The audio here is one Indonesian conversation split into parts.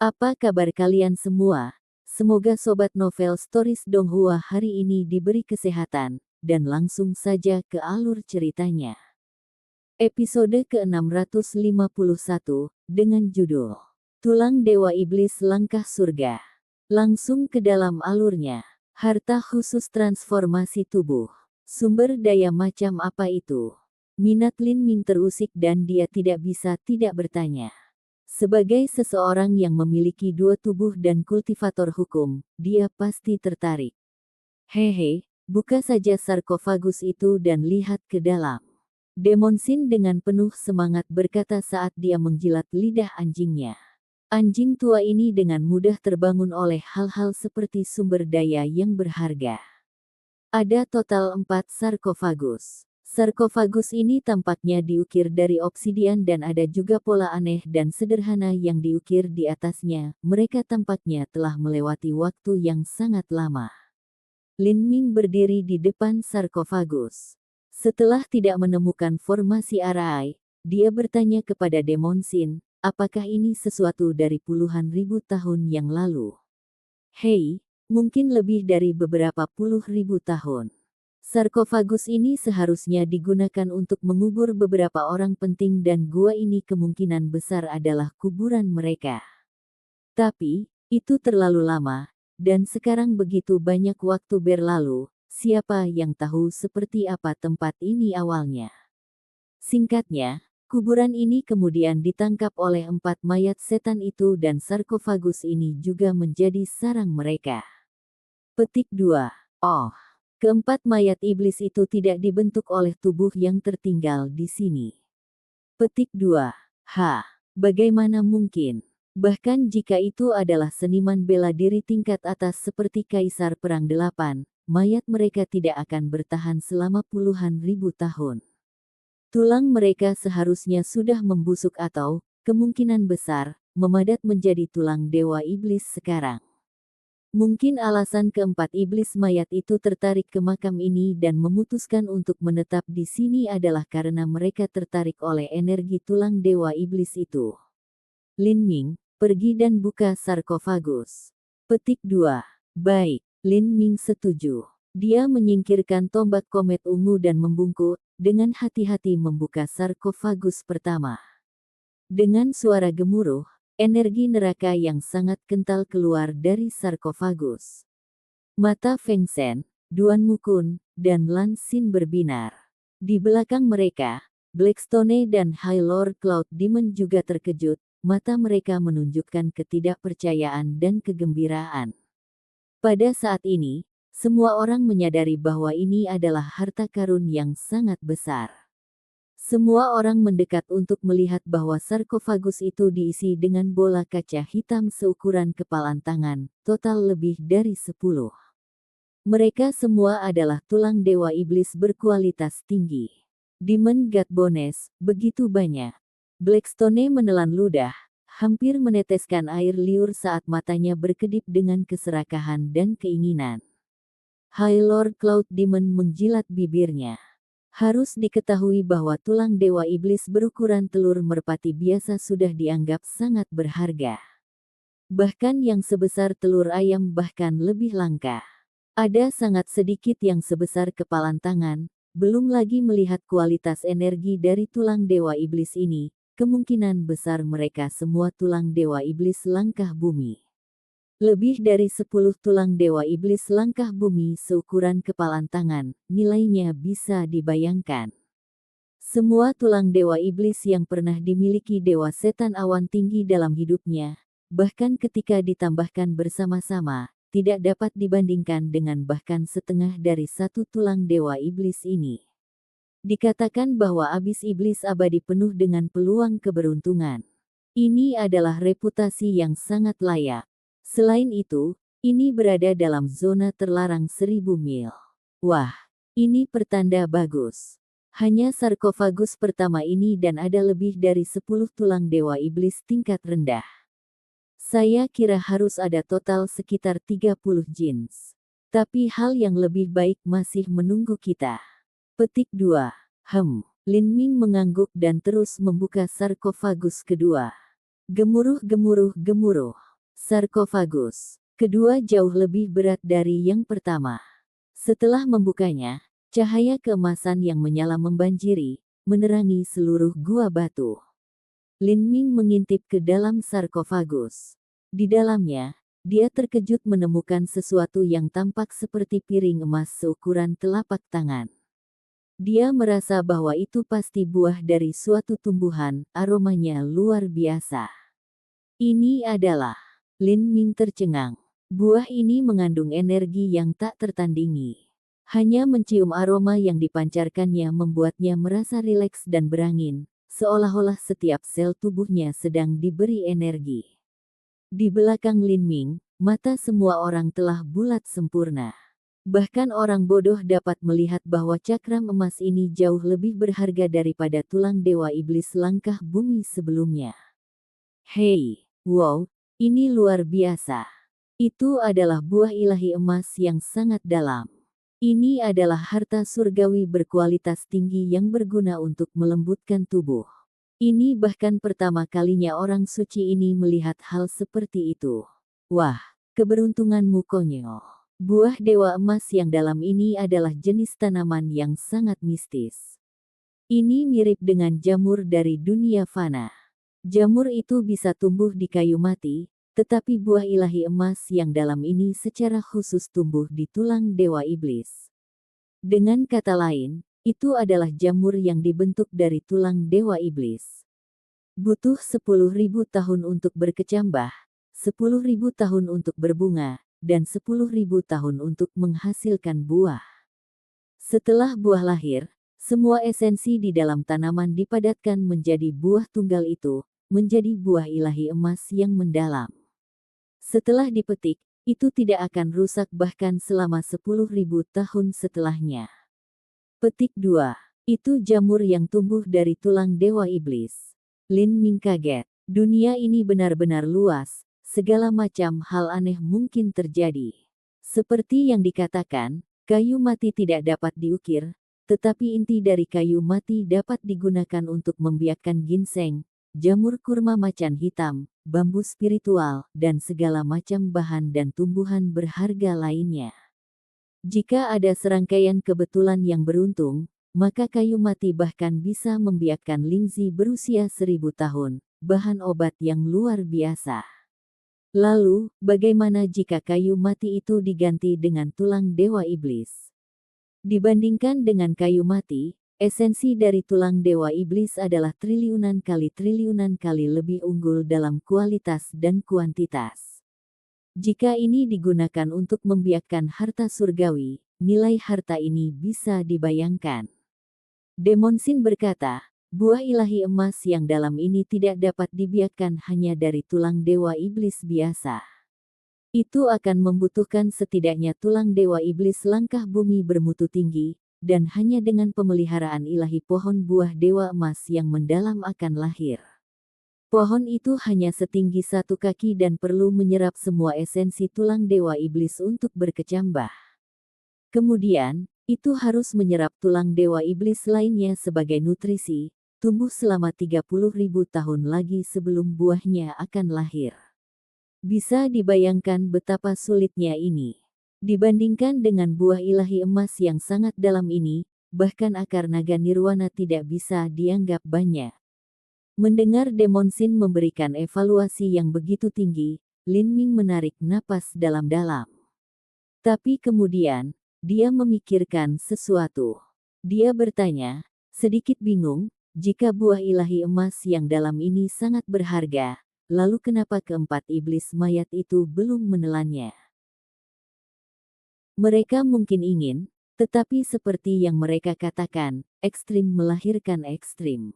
Apa kabar kalian semua? Semoga Sobat Novel Stories Donghua hari ini diberi kesehatan, dan langsung saja ke alur ceritanya. Episode ke-651, dengan judul Tulang Dewa Iblis Langkah Surga. Langsung ke dalam alurnya. Harta khusus transformasi tubuh. Sumber daya macam apa itu? Minat Lin Ming terusik dan dia tidak bisa tidak bertanya. Sebagai seseorang yang memiliki dua tubuh dan kultivator hukum, dia pasti tertarik. Hehe, buka saja sarkofagus itu dan lihat ke dalam. Demon Sin dengan penuh semangat berkata saat dia menjilat lidah anjingnya. Anjing tua ini dengan mudah terbangun oleh hal-hal seperti sumber daya yang berharga. Ada total 4 sarkofagus. Sarkofagus ini tampaknya diukir dari obsidian dan ada juga pola aneh dan sederhana yang diukir di atasnya. Mereka tampaknya telah melewati waktu yang sangat lama. Lin Ming berdiri di depan sarkofagus. Setelah tidak menemukan formasi arai, dia bertanya kepada Demon Sin, apakah ini sesuatu dari puluhan ribu tahun yang lalu? Hei, mungkin lebih dari beberapa puluh ribu tahun. Sarkofagus ini seharusnya digunakan untuk mengubur beberapa orang penting dan gua ini kemungkinan besar adalah kuburan mereka. Tapi, itu terlalu lama, dan sekarang begitu banyak waktu berlalu, siapa yang tahu seperti apa tempat ini awalnya. Singkatnya, kuburan ini kemudian ditangkap oleh 4 mayat setan itu dan sarkofagus ini juga menjadi sarang mereka. Petik 2. Oh. Keempat mayat iblis itu tidak dibentuk oleh tubuh yang tertinggal di sini. Petik 2. Bagaimana mungkin? Bahkan jika itu adalah seniman bela diri tingkat atas seperti Kaisar Perang 8, mayat mereka tidak akan bertahan selama puluhan ribu tahun. Tulang mereka seharusnya sudah membusuk atau, kemungkinan besar, memadat menjadi tulang dewa iblis sekarang. Mungkin alasan keempat iblis mayat itu tertarik ke makam ini dan memutuskan untuk menetap di sini adalah karena mereka tertarik oleh energi tulang dewa iblis itu. Lin Ming, pergi dan buka sarkofagus. Petik 2. Baik, Lin Ming setuju. Dia menyingkirkan tombak komet ungu dan membungkuk, dengan hati-hati membuka sarkofagus pertama. Dengan suara gemuruh, energi neraka yang sangat kental keluar dari sarkofagus. Mata Feng Shen, Duan Mukun, dan Lan Xin berbinar. Di belakang mereka, Blackstone dan High Lord Cloud Demon juga terkejut, mata mereka menunjukkan ketidakpercayaan dan kegembiraan. Pada saat ini, semua orang menyadari bahwa ini adalah harta karun yang sangat besar. Semua orang mendekat untuk melihat bahwa sarkofagus itu diisi dengan bola kaca hitam seukuran kepalan tangan, total lebih dari 10. Mereka semua adalah tulang dewa iblis berkualitas tinggi. Demon God Bones, begitu banyak. Blackstone menelan ludah, hampir meneteskan air liur saat matanya berkedip dengan keserakahan dan keinginan. High Lord Cloud Demon menjilat bibirnya. Harus diketahui bahwa tulang dewa iblis berukuran telur merpati biasa sudah dianggap sangat berharga. Bahkan yang sebesar telur ayam bahkan lebih langka. Ada sangat sedikit yang sebesar kepalan tangan, belum lagi melihat kualitas energi dari tulang dewa iblis ini, kemungkinan besar mereka semua tulang dewa iblis langkah bumi. Lebih dari 10 tulang dewa iblis langkah bumi seukuran kepalan tangan, nilainya bisa dibayangkan. Semua tulang dewa iblis yang pernah dimiliki dewa setan awan tinggi dalam hidupnya, bahkan ketika ditambahkan bersama-sama, tidak dapat dibandingkan dengan bahkan setengah dari satu tulang dewa iblis ini. Dikatakan bahwa abis iblis abadi penuh dengan peluang keberuntungan. Ini adalah reputasi yang sangat layak. Selain itu, ini berada dalam zona terlarang 1000 mil. Wah, ini pertanda bagus. Hanya sarkofagus pertama ini dan ada lebih dari 10 tulang dewa iblis tingkat rendah. Saya kira harus ada total sekitar 30 jeans. Tapi hal yang lebih baik masih menunggu kita. Petik 2. Lin Ming mengangguk dan terus membuka sarkofagus kedua. Gemuruh. Sarkofagus. Kedua jauh lebih berat dari yang pertama. Setelah membukanya, cahaya keemasan yang menyala membanjiri, menerangi seluruh gua batu. Lin Ming mengintip ke dalam sarkofagus. Di dalamnya, dia terkejut menemukan sesuatu yang tampak seperti piring emas seukuran telapak tangan. Dia merasa bahwa itu pasti buah dari suatu tumbuhan, aromanya luar biasa. Ini adalah... Lin Ming tercengang. Buah ini mengandung energi yang tak tertandingi. Hanya mencium aroma yang dipancarkannya membuatnya merasa rileks dan berangin, seolah-olah setiap sel tubuhnya sedang diberi energi. Di belakang Lin Ming, mata semua orang telah bulat sempurna. Bahkan orang bodoh dapat melihat bahwa cakram emas ini jauh lebih berharga daripada tulang dewa iblis langkah bumi sebelumnya. Hei, wow, ini luar biasa. Itu adalah buah ilahi emas yang sangat dalam. Ini adalah harta surgawi berkualitas tinggi yang berguna untuk melembutkan tubuh. Ini bahkan pertama kalinya orang suci ini melihat hal seperti itu. Wah, keberuntunganmu konyol. Buah dewa emas yang dalam ini adalah jenis tanaman yang sangat mistis. Ini mirip dengan jamur dari dunia fana. Jamur itu bisa tumbuh di kayu mati, tetapi buah ilahi emas yang dalam ini secara khusus tumbuh di tulang dewa iblis. Dengan kata lain, itu adalah jamur yang dibentuk dari tulang dewa iblis. Butuh 10.000 tahun untuk berkecambah, 10.000 tahun untuk berbunga, dan 10.000 tahun untuk menghasilkan buah. Setelah buah lahir, semua esensi di dalam tanaman dipadatkan menjadi buah tunggal itu, menjadi buah ilahi emas yang mendalam. Setelah dipetik, itu tidak akan rusak bahkan selama 10.000 tahun setelahnya. Petik 2. Itu jamur yang tumbuh dari tulang dewa iblis. Lin Ming kaget. Dunia ini benar-benar luas, segala macam hal aneh mungkin terjadi. Seperti yang dikatakan, kayu mati tidak dapat diukir, tetapi inti dari kayu mati dapat digunakan untuk membiakkan ginseng, jamur kurma macan hitam, bambu spiritual, dan segala macam bahan dan tumbuhan berharga lainnya. Jika ada serangkaian kebetulan yang beruntung, maka kayu mati bahkan bisa membiakkan lingzi berusia 1000 tahun, bahan obat yang luar biasa. Lalu, bagaimana jika kayu mati itu diganti dengan tulang dewa iblis? Dibandingkan dengan kayu mati, esensi dari tulang dewa iblis adalah triliunan kali lebih unggul dalam kualitas dan kuantitas. Jika ini digunakan untuk membiakkan harta surgawi, nilai harta ini bisa dibayangkan. Demonsin berkata, buah ilahi emas yang dalam ini tidak dapat dibiakkan hanya dari tulang dewa iblis biasa. Itu akan membutuhkan setidaknya tulang dewa iblis langkah bumi bermutu tinggi, dan hanya dengan pemeliharaan ilahi pohon buah dewa emas yang mendalam akan lahir. Pohon itu hanya setinggi 1 kaki dan perlu menyerap semua esensi tulang dewa iblis untuk berkecambah. Kemudian, itu harus menyerap tulang dewa iblis lainnya sebagai nutrisi, tumbuh selama 30.000 tahun lagi sebelum buahnya akan lahir. Bisa dibayangkan betapa sulitnya ini. Dibandingkan dengan buah ilahi emas yang sangat dalam ini, bahkan akar naga nirwana tidak bisa dianggap banyak. Mendengar Demonsin memberikan evaluasi yang begitu tinggi, Lin Ming menarik napas dalam-dalam. Tapi kemudian, dia memikirkan sesuatu. Dia bertanya, sedikit bingung, jika buah ilahi emas yang dalam ini sangat berharga, lalu kenapa keempat iblis mayat itu belum menelannya? Mereka mungkin ingin, tetapi seperti yang mereka katakan, ekstrim melahirkan ekstrim.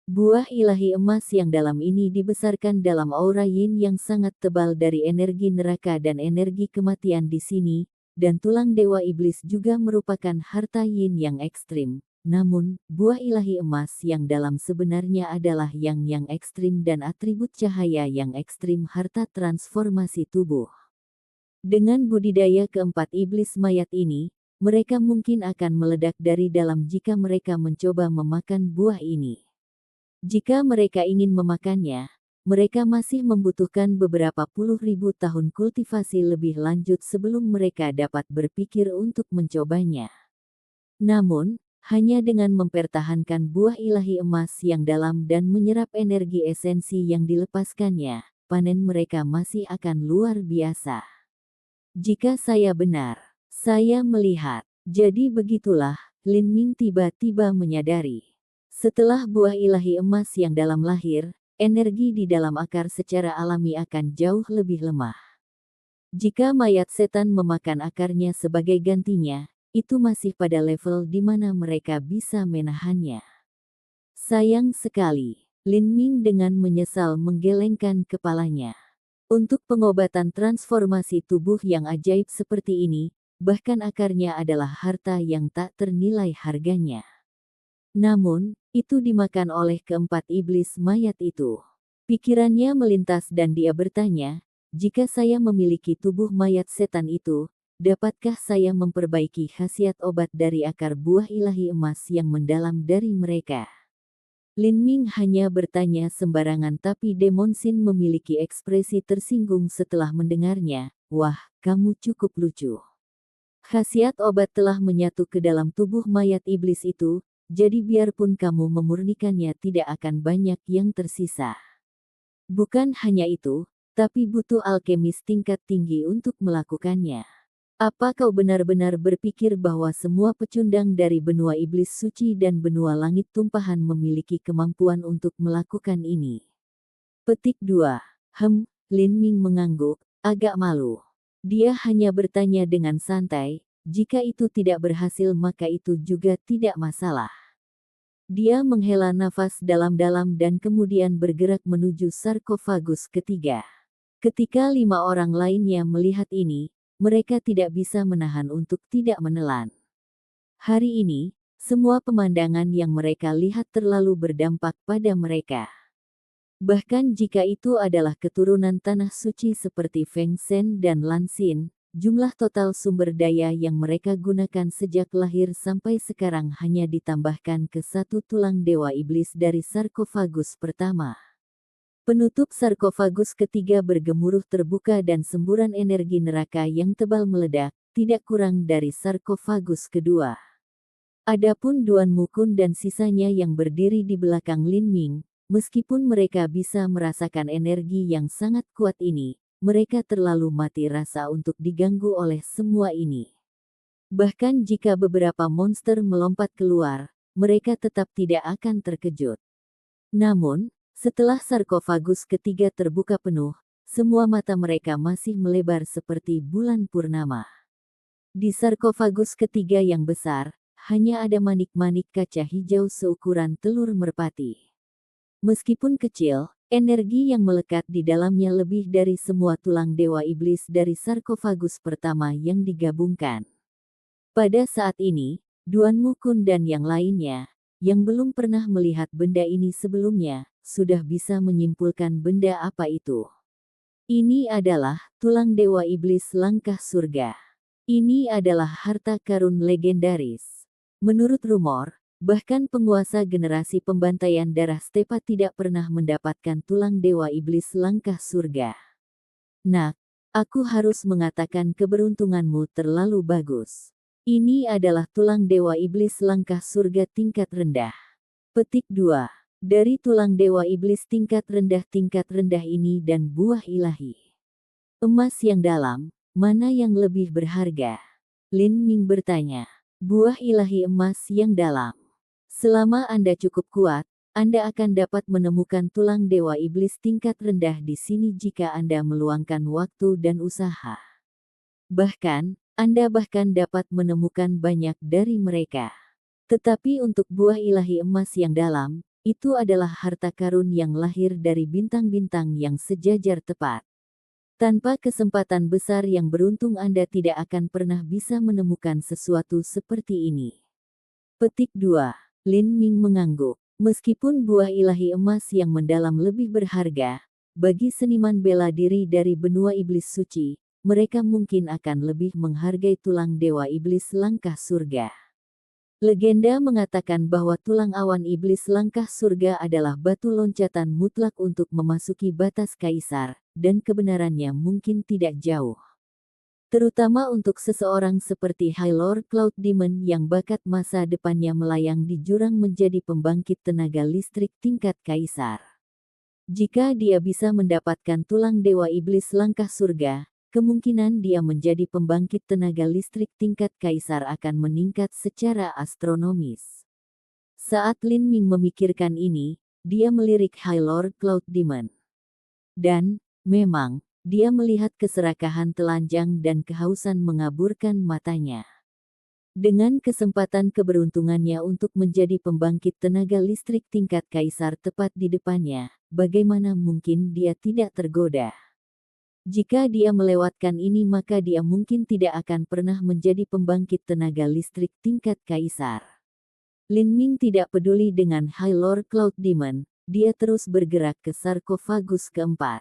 Buah ilahi emas yang dalam ini dibesarkan dalam aura yin yang sangat tebal dari energi neraka dan energi kematian di sini, dan tulang dewa iblis juga merupakan harta yin yang ekstrim. Namun, buah ilahi emas yang dalam sebenarnya adalah yang ekstrim dan atribut cahaya yang ekstrim harta transformasi tubuh. Dengan budidaya keempat iblis mayat ini, mereka mungkin akan meledak dari dalam jika mereka mencoba memakan buah ini. Jika mereka ingin memakannya, mereka masih membutuhkan beberapa puluh ribu tahun kultivasi lebih lanjut sebelum mereka dapat berpikir untuk mencobanya. Namun, hanya dengan mempertahankan buah ilahi emas yang dalam dan menyerap energi esensi yang dilepaskannya, panen mereka masih akan luar biasa. Jika saya benar, saya melihat. Jadi begitulah, Lin Ming tiba-tiba menyadari. Setelah buah ilahi emas yang dalam lahir, energi di dalam akar secara alami akan jauh lebih lemah. Jika mayat setan memakan akarnya sebagai gantinya, itu masih pada level di mana mereka bisa menahannya. Sayang sekali, Lin Ming dengan menyesal menggelengkan kepalanya. Untuk pengobatan transformasi tubuh yang ajaib seperti ini, bahkan akarnya adalah harta yang tak ternilai harganya. Namun, itu dimakan oleh keempat iblis mayat itu. Pikirannya melintas dan dia bertanya, jika saya memiliki tubuh mayat setan itu, dapatkah saya memperbaiki khasiat obat dari akar buah ilahi emas yang mendalam dari mereka? Lin Ming hanya bertanya sembarangan tapi Demon Sin memiliki ekspresi tersinggung setelah mendengarnya. Wah, kamu cukup lucu. Khasiat obat telah menyatu ke dalam tubuh mayat iblis itu, jadi biarpun kamu memurnikannya tidak akan banyak yang tersisa. Bukan hanya itu, tapi butuh alkemis tingkat tinggi untuk melakukannya. Apa kau benar-benar berpikir bahwa semua pecundang dari benua iblis suci dan benua langit tumpahan memiliki kemampuan untuk melakukan ini? Petik 2. Lin Ming mengangguk, agak malu. Dia hanya bertanya dengan santai, jika itu tidak berhasil maka itu juga tidak masalah. Dia menghela nafas dalam-dalam dan kemudian bergerak menuju sarkofagus ketiga. Ketika 5 orang lainnya melihat ini, mereka tidak bisa menahan untuk tidak menelan. Hari ini, semua pemandangan yang mereka lihat terlalu berdampak pada mereka. Bahkan jika itu adalah keturunan tanah suci seperti Feng Shen dan Lan Xin, jumlah total sumber daya yang mereka gunakan sejak lahir sampai sekarang hanya ditambahkan ke satu tulang dewa iblis dari sarkofagus pertama. Penutup sarkofagus ketiga bergemuruh terbuka dan semburan energi neraka yang tebal meledak, tidak kurang dari sarkofagus kedua. Adapun Duan Mukun dan sisanya yang berdiri di belakang Lin Ming, meskipun mereka bisa merasakan energi yang sangat kuat ini, mereka terlalu mati rasa untuk diganggu oleh semua ini. Bahkan jika beberapa monster melompat keluar, mereka tetap tidak akan terkejut. Namun, setelah sarkofagus ketiga terbuka penuh, semua mata mereka masih melebar seperti bulan purnama. Di sarkofagus ketiga yang besar, hanya ada manik-manik kaca hijau seukuran telur merpati. Meskipun kecil, energi yang melekat di dalamnya lebih dari semua tulang dewa iblis dari sarkofagus pertama yang digabungkan. Pada saat ini, Duan Mukun dan yang lainnya, yang belum pernah melihat benda ini sebelumnya, sudah bisa menyimpulkan benda apa itu. Ini adalah tulang dewa iblis langkah surga. Ini adalah harta karun legendaris. Menurut rumor, bahkan penguasa generasi pembantaian darah Stepa tidak pernah mendapatkan tulang dewa iblis langkah surga. Nak, aku harus mengatakan keberuntunganmu terlalu bagus. Ini adalah tulang dewa iblis langkah surga tingkat rendah. Petik 2. Dari tulang dewa iblis tingkat rendah ini dan buah ilahi emas yang dalam, mana yang lebih berharga? Lin Ming bertanya. Buah ilahi emas yang dalam. Selama Anda cukup kuat, Anda akan dapat menemukan tulang dewa iblis tingkat rendah di sini jika Anda meluangkan waktu dan usaha. Bahkan, Anda dapat menemukan banyak dari mereka. Tetapi untuk buah ilahi emas yang dalam, itu adalah harta karun yang lahir dari bintang-bintang yang sejajar tepat. Tanpa kesempatan besar yang beruntung Anda tidak akan pernah bisa menemukan sesuatu seperti ini. Petik 2. Lin Ming mengangguk. Meskipun buah ilahi emas yang mendalam lebih berharga, bagi seniman bela diri dari benua iblis suci, mereka mungkin akan lebih menghargai tulang dewa iblis langkah surga. Legenda mengatakan bahwa tulang awan iblis langkah surga adalah batu loncatan mutlak untuk memasuki batas kaisar, dan kebenarannya mungkin tidak jauh. Terutama untuk seseorang seperti High Lord Cloud Demon yang bakat masa depannya melayang di jurang menjadi pembangkit tenaga listrik tingkat kaisar. Jika dia bisa mendapatkan tulang dewa iblis langkah surga, kemungkinan dia menjadi pembangkit tenaga listrik tingkat kaisar akan meningkat secara astronomis. Saat Lin Ming memikirkan ini, dia melirik High Lord Cloud Demon. Dan, memang, dia melihat keserakahan telanjang dan kehausan mengaburkan matanya. Dengan kesempatan keberuntungannya untuk menjadi pembangkit tenaga listrik tingkat kaisar tepat di depannya, bagaimana mungkin dia tidak tergoda? Jika dia melewatkan ini maka dia mungkin tidak akan pernah menjadi pembangkit tenaga listrik tingkat kaisar. Lin Ming tidak peduli dengan High Lord Cloud Demon, dia terus bergerak ke sarkofagus keempat.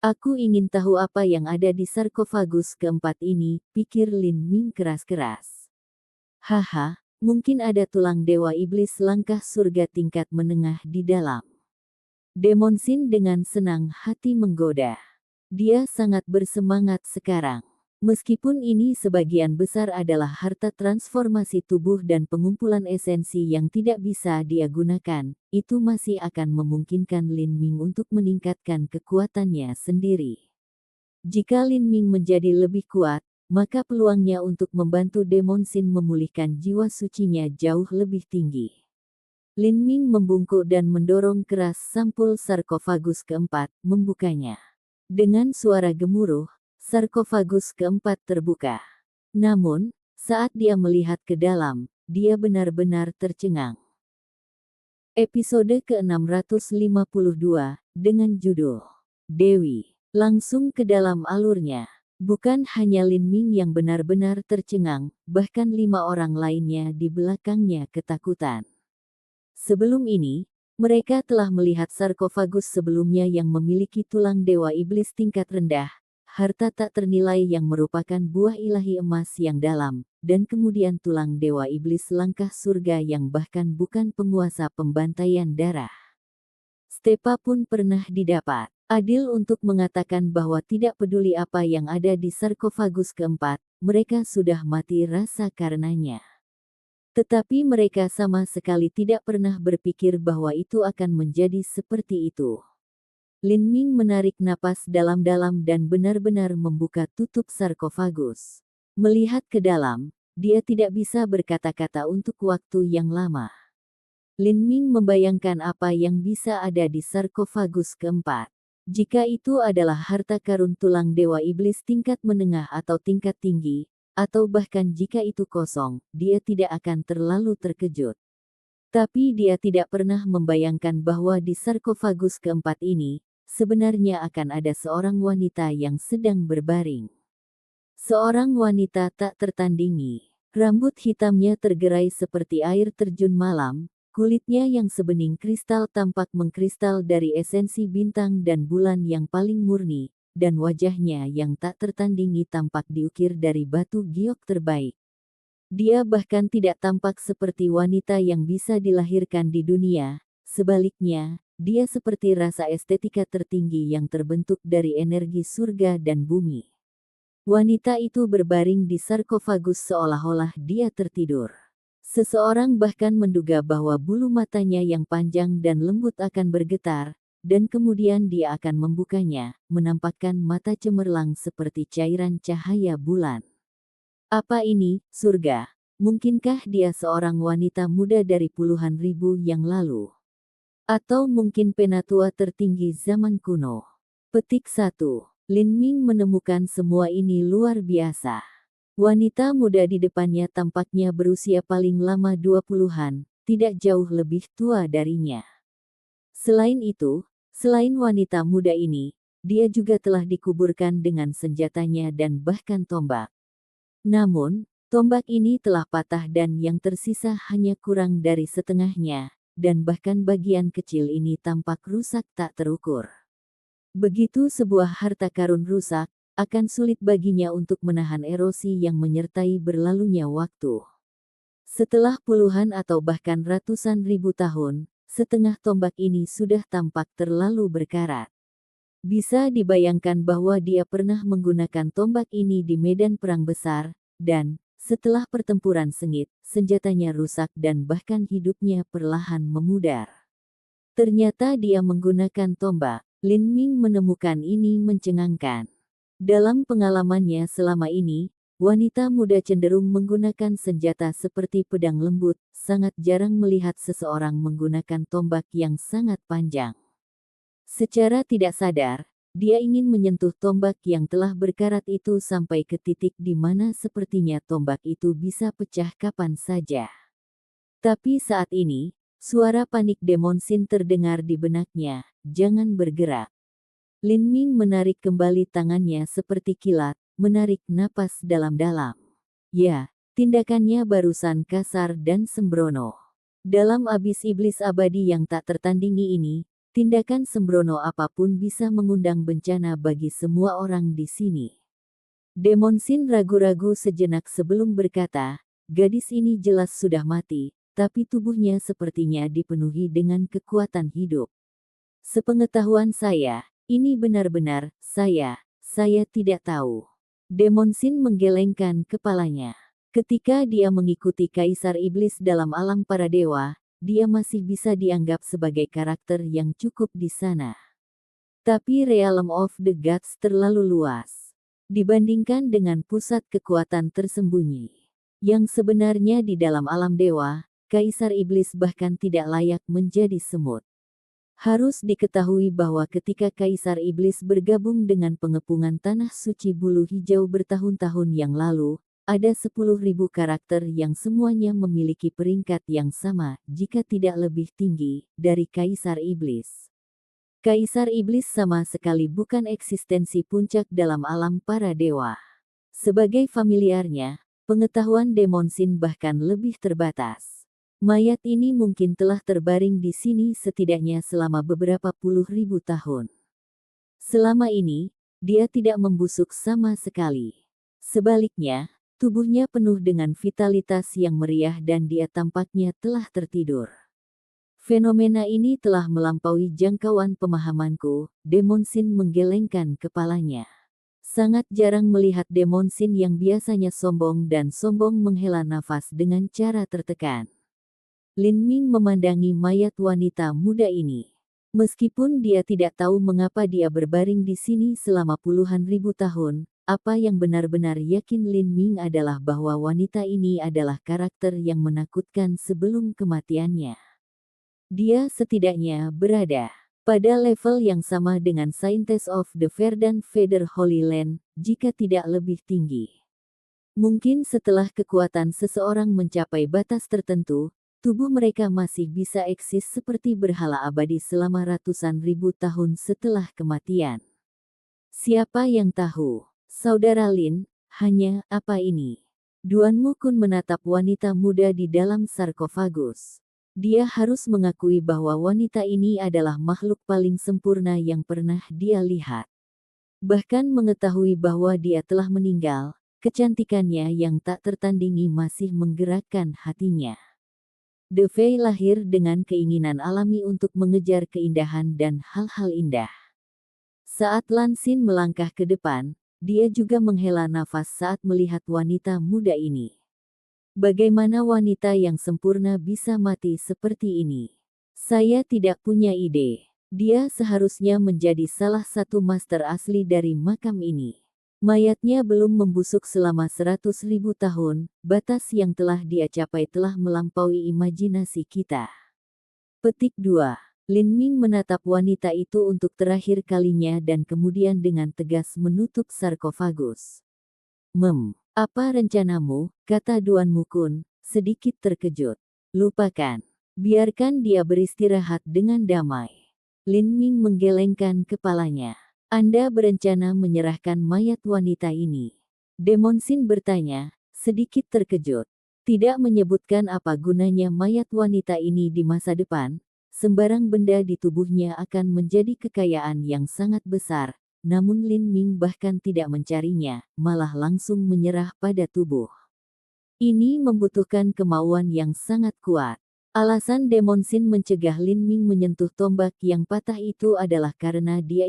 Aku ingin tahu apa yang ada di sarkofagus keempat ini, pikir Lin Ming keras-keras. Haha, mungkin ada tulang dewa iblis langkah surga tingkat menengah di dalam. Demon Sin dengan senang hati menggoda. Dia sangat bersemangat sekarang. Meskipun ini sebagian besar adalah harta transformasi tubuh dan pengumpulan esensi yang tidak bisa dia gunakan, itu masih akan memungkinkan Lin Ming untuk meningkatkan kekuatannya sendiri. Jika Lin Ming menjadi lebih kuat, maka peluangnya untuk membantu Demon Sin memulihkan jiwa sucinya jauh lebih tinggi. Lin Ming membungkuk dan mendorong keras sampul sarkofagus keempat, membukanya. Dengan suara gemuruh, sarkofagus keempat terbuka. Namun, saat dia melihat ke dalam, dia benar-benar tercengang. Episode ke-652, dengan judul Dewi, langsung ke dalam alurnya. Bukan hanya Lin Ming yang benar-benar tercengang, bahkan 5 orang lainnya di belakangnya ketakutan. Sebelum ini, mereka telah melihat sarkofagus sebelumnya yang memiliki tulang dewa iblis tingkat rendah, harta tak ternilai yang merupakan buah ilahi emas yang dalam, dan kemudian tulang dewa iblis langkah surga yang bahkan bukan penguasa pembantaian darah. Stepa pun pernah didapat. Adil untuk mengatakan bahwa tidak peduli apa yang ada di sarkofagus keempat, mereka sudah mati rasa karenanya. Tetapi mereka sama sekali tidak pernah berpikir bahwa itu akan menjadi seperti itu. Lin Ming menarik napas dalam-dalam dan benar-benar membuka tutup sarkofagus. Melihat ke dalam, dia tidak bisa berkata-kata untuk waktu yang lama. Lin Ming membayangkan apa yang bisa ada di sarkofagus keempat. Jika itu adalah harta karun tulang dewa iblis tingkat menengah atau tingkat tinggi, atau bahkan jika itu kosong, dia tidak akan terlalu terkejut. Tapi dia tidak pernah membayangkan bahwa di sarkofagus keempat ini, sebenarnya akan ada seorang wanita yang sedang berbaring. Seorang wanita tak tertandingi. Rambut hitamnya tergerai seperti air terjun malam, kulitnya yang sebening kristal tampak mengkristal dari esensi bintang dan bulan yang paling murni, dan wajahnya yang tak tertandingi tampak diukir dari batu giok terbaik. Dia bahkan tidak tampak seperti wanita yang bisa dilahirkan di dunia, sebaliknya, dia seperti rasa estetika tertinggi yang terbentuk dari energi surga dan bumi. Wanita itu berbaring di sarkofagus seolah-olah dia tertidur. Seseorang bahkan menduga bahwa bulu matanya yang panjang dan lembut akan bergetar, dan kemudian dia akan membukanya, menampakkan mata cemerlang seperti cairan cahaya bulan. Apa ini, surga? Mungkinkah dia seorang wanita muda dari puluhan ribu yang lalu? Atau mungkin penatua tertinggi zaman kuno? Petik 1. Lin Ming menemukan semua ini luar biasa. Wanita muda di depannya tampaknya berusia paling lama 20-an, tidak jauh lebih tua darinya. Selain itu, selain wanita muda ini, dia juga telah dikuburkan dengan senjatanya dan bahkan tombak. Namun, tombak ini telah patah dan yang tersisa hanya kurang dari setengahnya, dan bahkan bagian kecil ini tampak rusak tak terukur. Begitu sebuah harta karun rusak, akan sulit baginya untuk menahan erosi yang menyertai berlalunya waktu. Setelah puluhan atau bahkan ratusan ribu tahun, setengah tombak ini sudah tampak terlalu berkarat. Bisa dibayangkan bahwa dia pernah menggunakan tombak ini di medan perang besar, dan, setelah pertempuran sengit, senjatanya rusak dan bahkan hidupnya perlahan memudar. Ternyata dia menggunakan tombak. Lin Ming menemukan ini mencengangkan. Dalam pengalamannya selama ini, wanita muda cenderung menggunakan senjata seperti pedang lembut, sangat jarang melihat seseorang menggunakan tombak yang sangat panjang. Secara tidak sadar, dia ingin menyentuh tombak yang telah berkarat itu sampai ke titik di mana sepertinya tombak itu bisa pecah kapan saja. Tapi saat ini, suara panik Demon Sin terdengar di benaknya, "Jangan bergerak." Lin Ming menarik kembali tangannya seperti kilat, menarik napas dalam-dalam. Ya, tindakannya barusan kasar dan sembrono. Dalam abis iblis abadi yang tak tertandingi ini, tindakan sembrono apapun bisa mengundang bencana bagi semua orang di sini. Demon Sin ragu-ragu sejenak sebelum berkata, "Gadis ini jelas sudah mati, tapi tubuhnya sepertinya dipenuhi dengan kekuatan hidup. Sepengetahuan saya, ini benar-benar, saya tidak tahu." Demon Sin menggelengkan kepalanya. Ketika dia mengikuti Kaisar Iblis dalam alam para dewa, dia masih bisa dianggap sebagai karakter yang cukup di sana. Tapi Realm of the Gods terlalu luas dibandingkan dengan pusat kekuatan tersembunyi. Yang sebenarnya di dalam alam dewa, Kaisar Iblis bahkan tidak layak menjadi semut. Harus diketahui bahwa ketika Kaisar Iblis bergabung dengan pengepungan Tanah Suci Bulu Hijau bertahun-tahun yang lalu, ada 10.000 karakter yang semuanya memiliki peringkat yang sama, jika tidak lebih tinggi, dari Kaisar Iblis. Kaisar Iblis sama sekali bukan eksistensi puncak dalam alam para dewa. Sebagai familiarnya, pengetahuan Demon Sin bahkan lebih terbatas. Mayat ini mungkin telah terbaring di sini setidaknya selama beberapa puluh ribu tahun. Selama ini, dia tidak membusuk sama sekali. Sebaliknya, tubuhnya penuh dengan vitalitas yang meriah dan dia tampaknya telah tertidur. Fenomena ini telah melampaui jangkauan pemahamanku. Demon Sin menggelengkan kepalanya. Sangat jarang melihat Demon Sin yang biasanya sombong dan sombong menghela nafas dengan cara tertekan. Lin Ming memandangi mayat wanita muda ini. Meskipun dia tidak tahu mengapa dia berbaring di sini selama puluhan ribu tahun, apa yang benar-benar yakin Lin Ming adalah bahwa wanita ini adalah karakter yang menakutkan sebelum kematiannya. Dia setidaknya berada pada level yang sama dengan Saintess of the Verdant Feather Holy Land, jika tidak lebih tinggi. Mungkin setelah kekuatan seseorang mencapai batas tertentu, tubuh mereka masih bisa eksis seperti berhala abadi selama ratusan ribu tahun setelah kematian. Siapa yang tahu? Saudara Lin, hanya apa ini? Duan Mukun menatap wanita muda di dalam sarkofagus. Dia harus mengakui bahwa wanita ini adalah makhluk paling sempurna yang pernah dia lihat. Bahkan mengetahui bahwa dia telah meninggal, kecantikannya yang tak tertandingi masih menggerakkan hatinya. De Fei lahir dengan keinginan alami untuk mengejar keindahan dan hal-hal indah. Saat Lan Xin melangkah ke depan, dia juga menghela nafas saat melihat wanita muda ini. Bagaimana wanita yang sempurna bisa mati seperti ini? Saya tidak punya ide. Dia seharusnya menjadi salah satu master asli dari makam ini. Mayatnya belum membusuk selama 100.000 tahun, batas yang telah dia capai telah melampaui imajinasi kita. Petik 2. Lin Ming menatap wanita itu untuk terakhir kalinya dan kemudian dengan tegas menutup sarkofagus. Apa rencanamu?" kata Duan Mukun, sedikit terkejut. "Lupakan. Biarkan dia beristirahat dengan damai." Lin Ming menggelengkan kepalanya. "Anda berencana menyerahkan mayat wanita ini?" Demon Sin bertanya, sedikit terkejut. Tidak menyebutkan apa gunanya mayat wanita ini di masa depan, sembarang benda di tubuhnya akan menjadi kekayaan yang sangat besar, namun Lin Ming bahkan tidak mencarinya, malah langsung menyerah pada tubuh Ini membutuhkan kemauan yang sangat kuat. Alasan Demon Sin mencegah Lin Ming menyentuh tombak yang patah itu adalah karena dia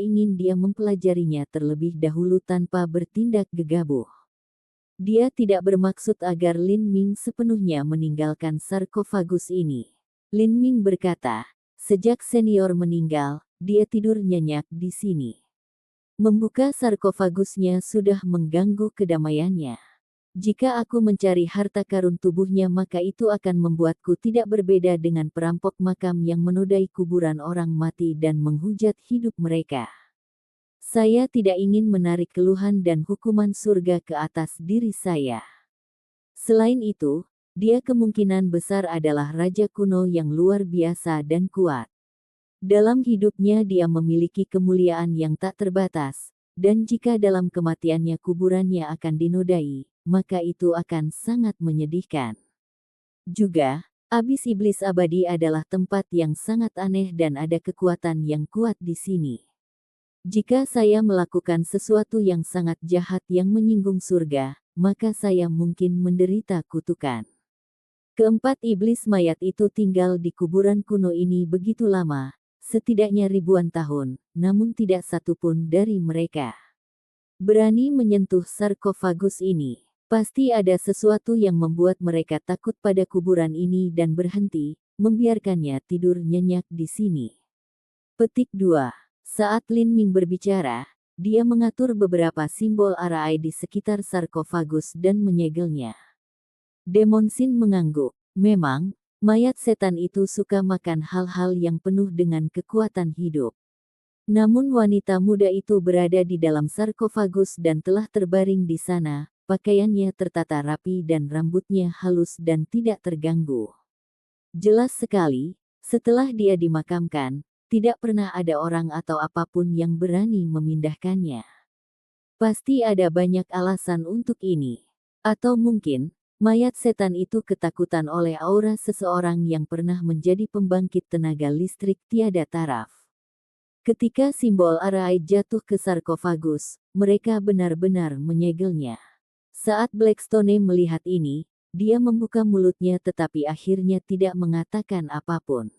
mempelajarinya terlebih dahulu tanpa bertindak gegabah. Dia tidak bermaksud agar Lin Ming sepenuhnya meninggalkan sarkofagus ini. Lin Ming berkata, sejak senior meninggal, dia tidur nyenyak di sini. Membuka sarkofagusnya sudah mengganggu kedamaiannya. Jika aku mencari harta karun tubuhnya maka itu akan membuatku tidak berbeda dengan perampok makam yang menodai kuburan orang mati dan menghujat hidup mereka. Saya tidak ingin menarik keluhan dan hukuman surga ke atas diri saya. Selain itu, dia kemungkinan besar adalah raja kuno yang luar biasa dan kuat. Dalam hidupnya dia memiliki kemuliaan yang tak terbatas, dan jika dalam kematiannya kuburannya akan dinodai, maka itu akan sangat menyedihkan. Juga, abis iblis abadi adalah tempat yang sangat aneh dan ada kekuatan yang kuat di sini. Jika saya melakukan sesuatu yang sangat jahat yang menyinggung surga, maka saya mungkin menderita kutukan. Keempat iblis mayat itu tinggal di kuburan kuno ini begitu lama, setidaknya ribuan tahun, namun tidak satupun dari mereka berani menyentuh sarkofagus ini. Pasti ada sesuatu yang membuat mereka takut pada kuburan ini dan berhenti, membiarkannya tidur nyenyak di sini. Petik 2. Saat Lin Ming berbicara, dia mengatur beberapa simbol arai di sekitar sarkofagus dan menyegelnya. Demon Sin mengangguk. Memang, mayat setan itu suka makan hal-hal yang penuh dengan kekuatan hidup. Namun wanita muda itu berada di dalam sarkofagus dan telah terbaring di sana, pakaiannya tertata rapi dan rambutnya halus dan tidak terganggu. Jelas sekali, setelah dia dimakamkan, tidak pernah ada orang atau apapun yang berani memindahkannya. Pasti ada banyak alasan untuk ini. Atau mungkin, mayat setan itu ketakutan oleh aura seseorang yang pernah menjadi pembangkit tenaga listrik tiada taraf. Ketika simbol arai jatuh ke sarkofagus, mereka benar-benar menyegelnya. Saat Blackstone melihat ini, dia membuka mulutnya tetapi akhirnya tidak mengatakan apapun.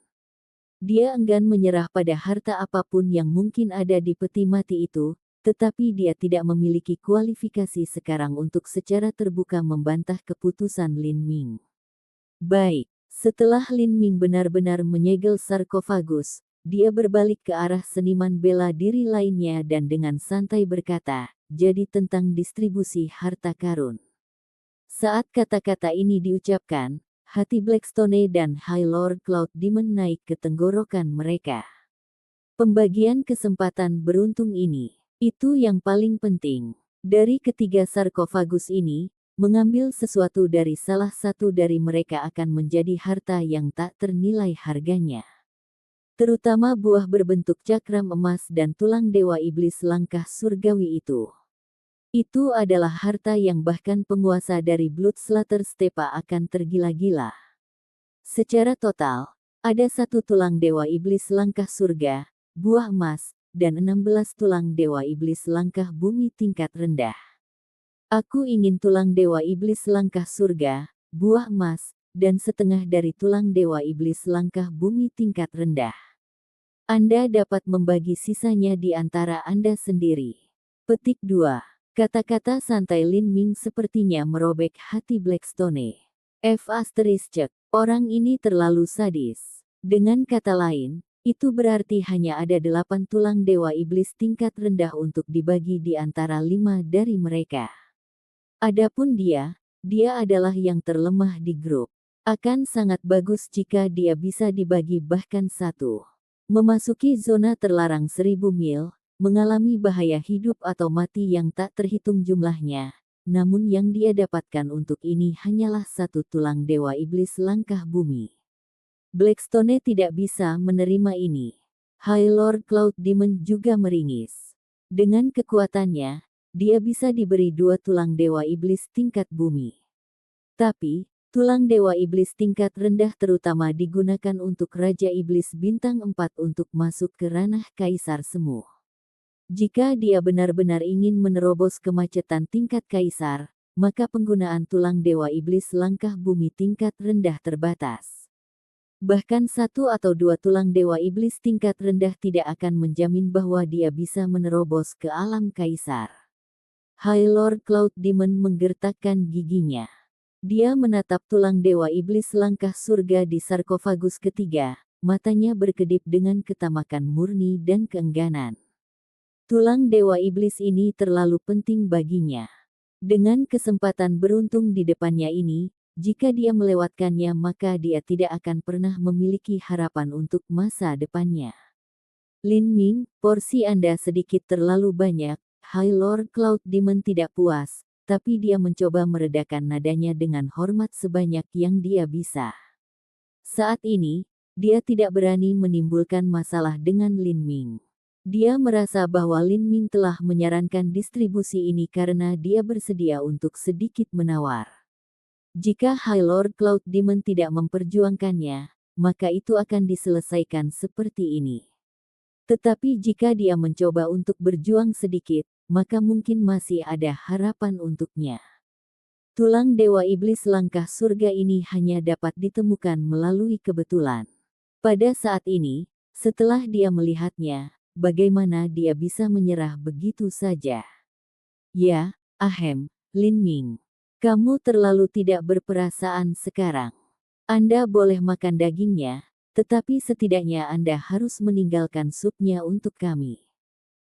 Dia enggan menyerah pada harta apapun yang mungkin ada di peti mati itu, tetapi dia tidak memiliki kualifikasi sekarang untuk secara terbuka membantah keputusan Lin Ming. Baik, setelah Lin Ming benar-benar menyegel sarkofagus, dia berbalik ke arah seniman bela diri lainnya dan dengan santai berkata, jadi tentang distribusi harta karun. Saat kata-kata ini diucapkan, hati Blackstone dan High Lord Cloud Demon naik ke tenggorokan mereka. Pembagian kesempatan beruntung ini, itu yang paling penting. Dari ketiga sarkofagus ini, mengambil sesuatu dari salah satu dari mereka akan menjadi harta yang tak ternilai harganya. Terutama buah berbentuk cakram emas dan tulang dewa iblis langkah surgawi itu. Itu adalah harta yang bahkan penguasa dari Bloodslater Stepa akan tergila-gila. Secara total, ada satu tulang dewa iblis langkah surga, buah emas, dan 16 tulang dewa iblis langkah bumi tingkat rendah. Aku ingin tulang dewa iblis langkah surga, buah emas, dan setengah dari tulang dewa iblis langkah bumi tingkat rendah. Anda dapat membagi sisanya di antara Anda sendiri. Petik 2. Kata-kata santai Lin Ming sepertinya merobek hati Blackstone. Orang ini terlalu sadis. Dengan kata lain, itu berarti hanya ada 8 tulang dewa iblis tingkat rendah untuk dibagi di antara 5 dari mereka. Adapun dia adalah yang terlemah di grup. Akan sangat bagus jika dia bisa dibagi bahkan 1. Memasuki zona terlarang 1000 mil, mengalami bahaya hidup atau mati yang tak terhitung jumlahnya, namun yang dia dapatkan untuk ini hanyalah 1 tulang dewa iblis langkah bumi. Blackstone tidak bisa menerima ini. High Lord Cloud Demon juga meringis. Dengan kekuatannya, dia bisa diberi 2 tulang dewa iblis tingkat bumi. Tapi, tulang dewa iblis tingkat rendah terutama digunakan untuk Raja Iblis Bintang 4 untuk masuk ke ranah Kaisar Semu. Jika dia benar-benar ingin menerobos kemacetan tingkat Kaisar, maka penggunaan tulang Dewa Iblis langkah bumi tingkat rendah terbatas. Bahkan 1 atau 2 tulang Dewa Iblis tingkat rendah tidak akan menjamin bahwa dia bisa menerobos ke alam kaisar. High Lord Cloud Demon menggertakkan giginya. Dia menatap tulang Dewa Iblis langkah surga di sarkofagus ketiga, matanya berkedip dengan ketamakan murni dan keengganan. Tulang Dewa Iblis ini terlalu penting baginya. Dengan kesempatan beruntung di depannya ini, jika dia melewatkannya maka dia tidak akan pernah memiliki harapan untuk masa depannya. Lin Ming, porsi Anda sedikit terlalu banyak. High Lord Cloud Demon tidak puas, tapi dia mencoba meredakan nadanya dengan hormat sebanyak yang dia bisa. Saat ini, dia tidak berani menimbulkan masalah dengan Lin Ming. Dia merasa bahwa Lin Ming telah menyarankan distribusi ini karena dia bersedia untuk sedikit menawar. Jika High Lord Cloud Demon tidak memperjuangkannya, maka itu akan diselesaikan seperti ini. Tetapi jika dia mencoba untuk berjuang sedikit, maka mungkin masih ada harapan untuknya. Tulang Dewa Iblis langkah surga ini hanya dapat ditemukan melalui kebetulan. Pada saat ini, setelah dia melihatnya, bagaimana dia bisa menyerah begitu saja? Ya, ahem, Lin Ming. Kamu terlalu tidak berperasaan sekarang. Anda boleh makan dagingnya, tetapi setidaknya Anda harus meninggalkan supnya untuk kami.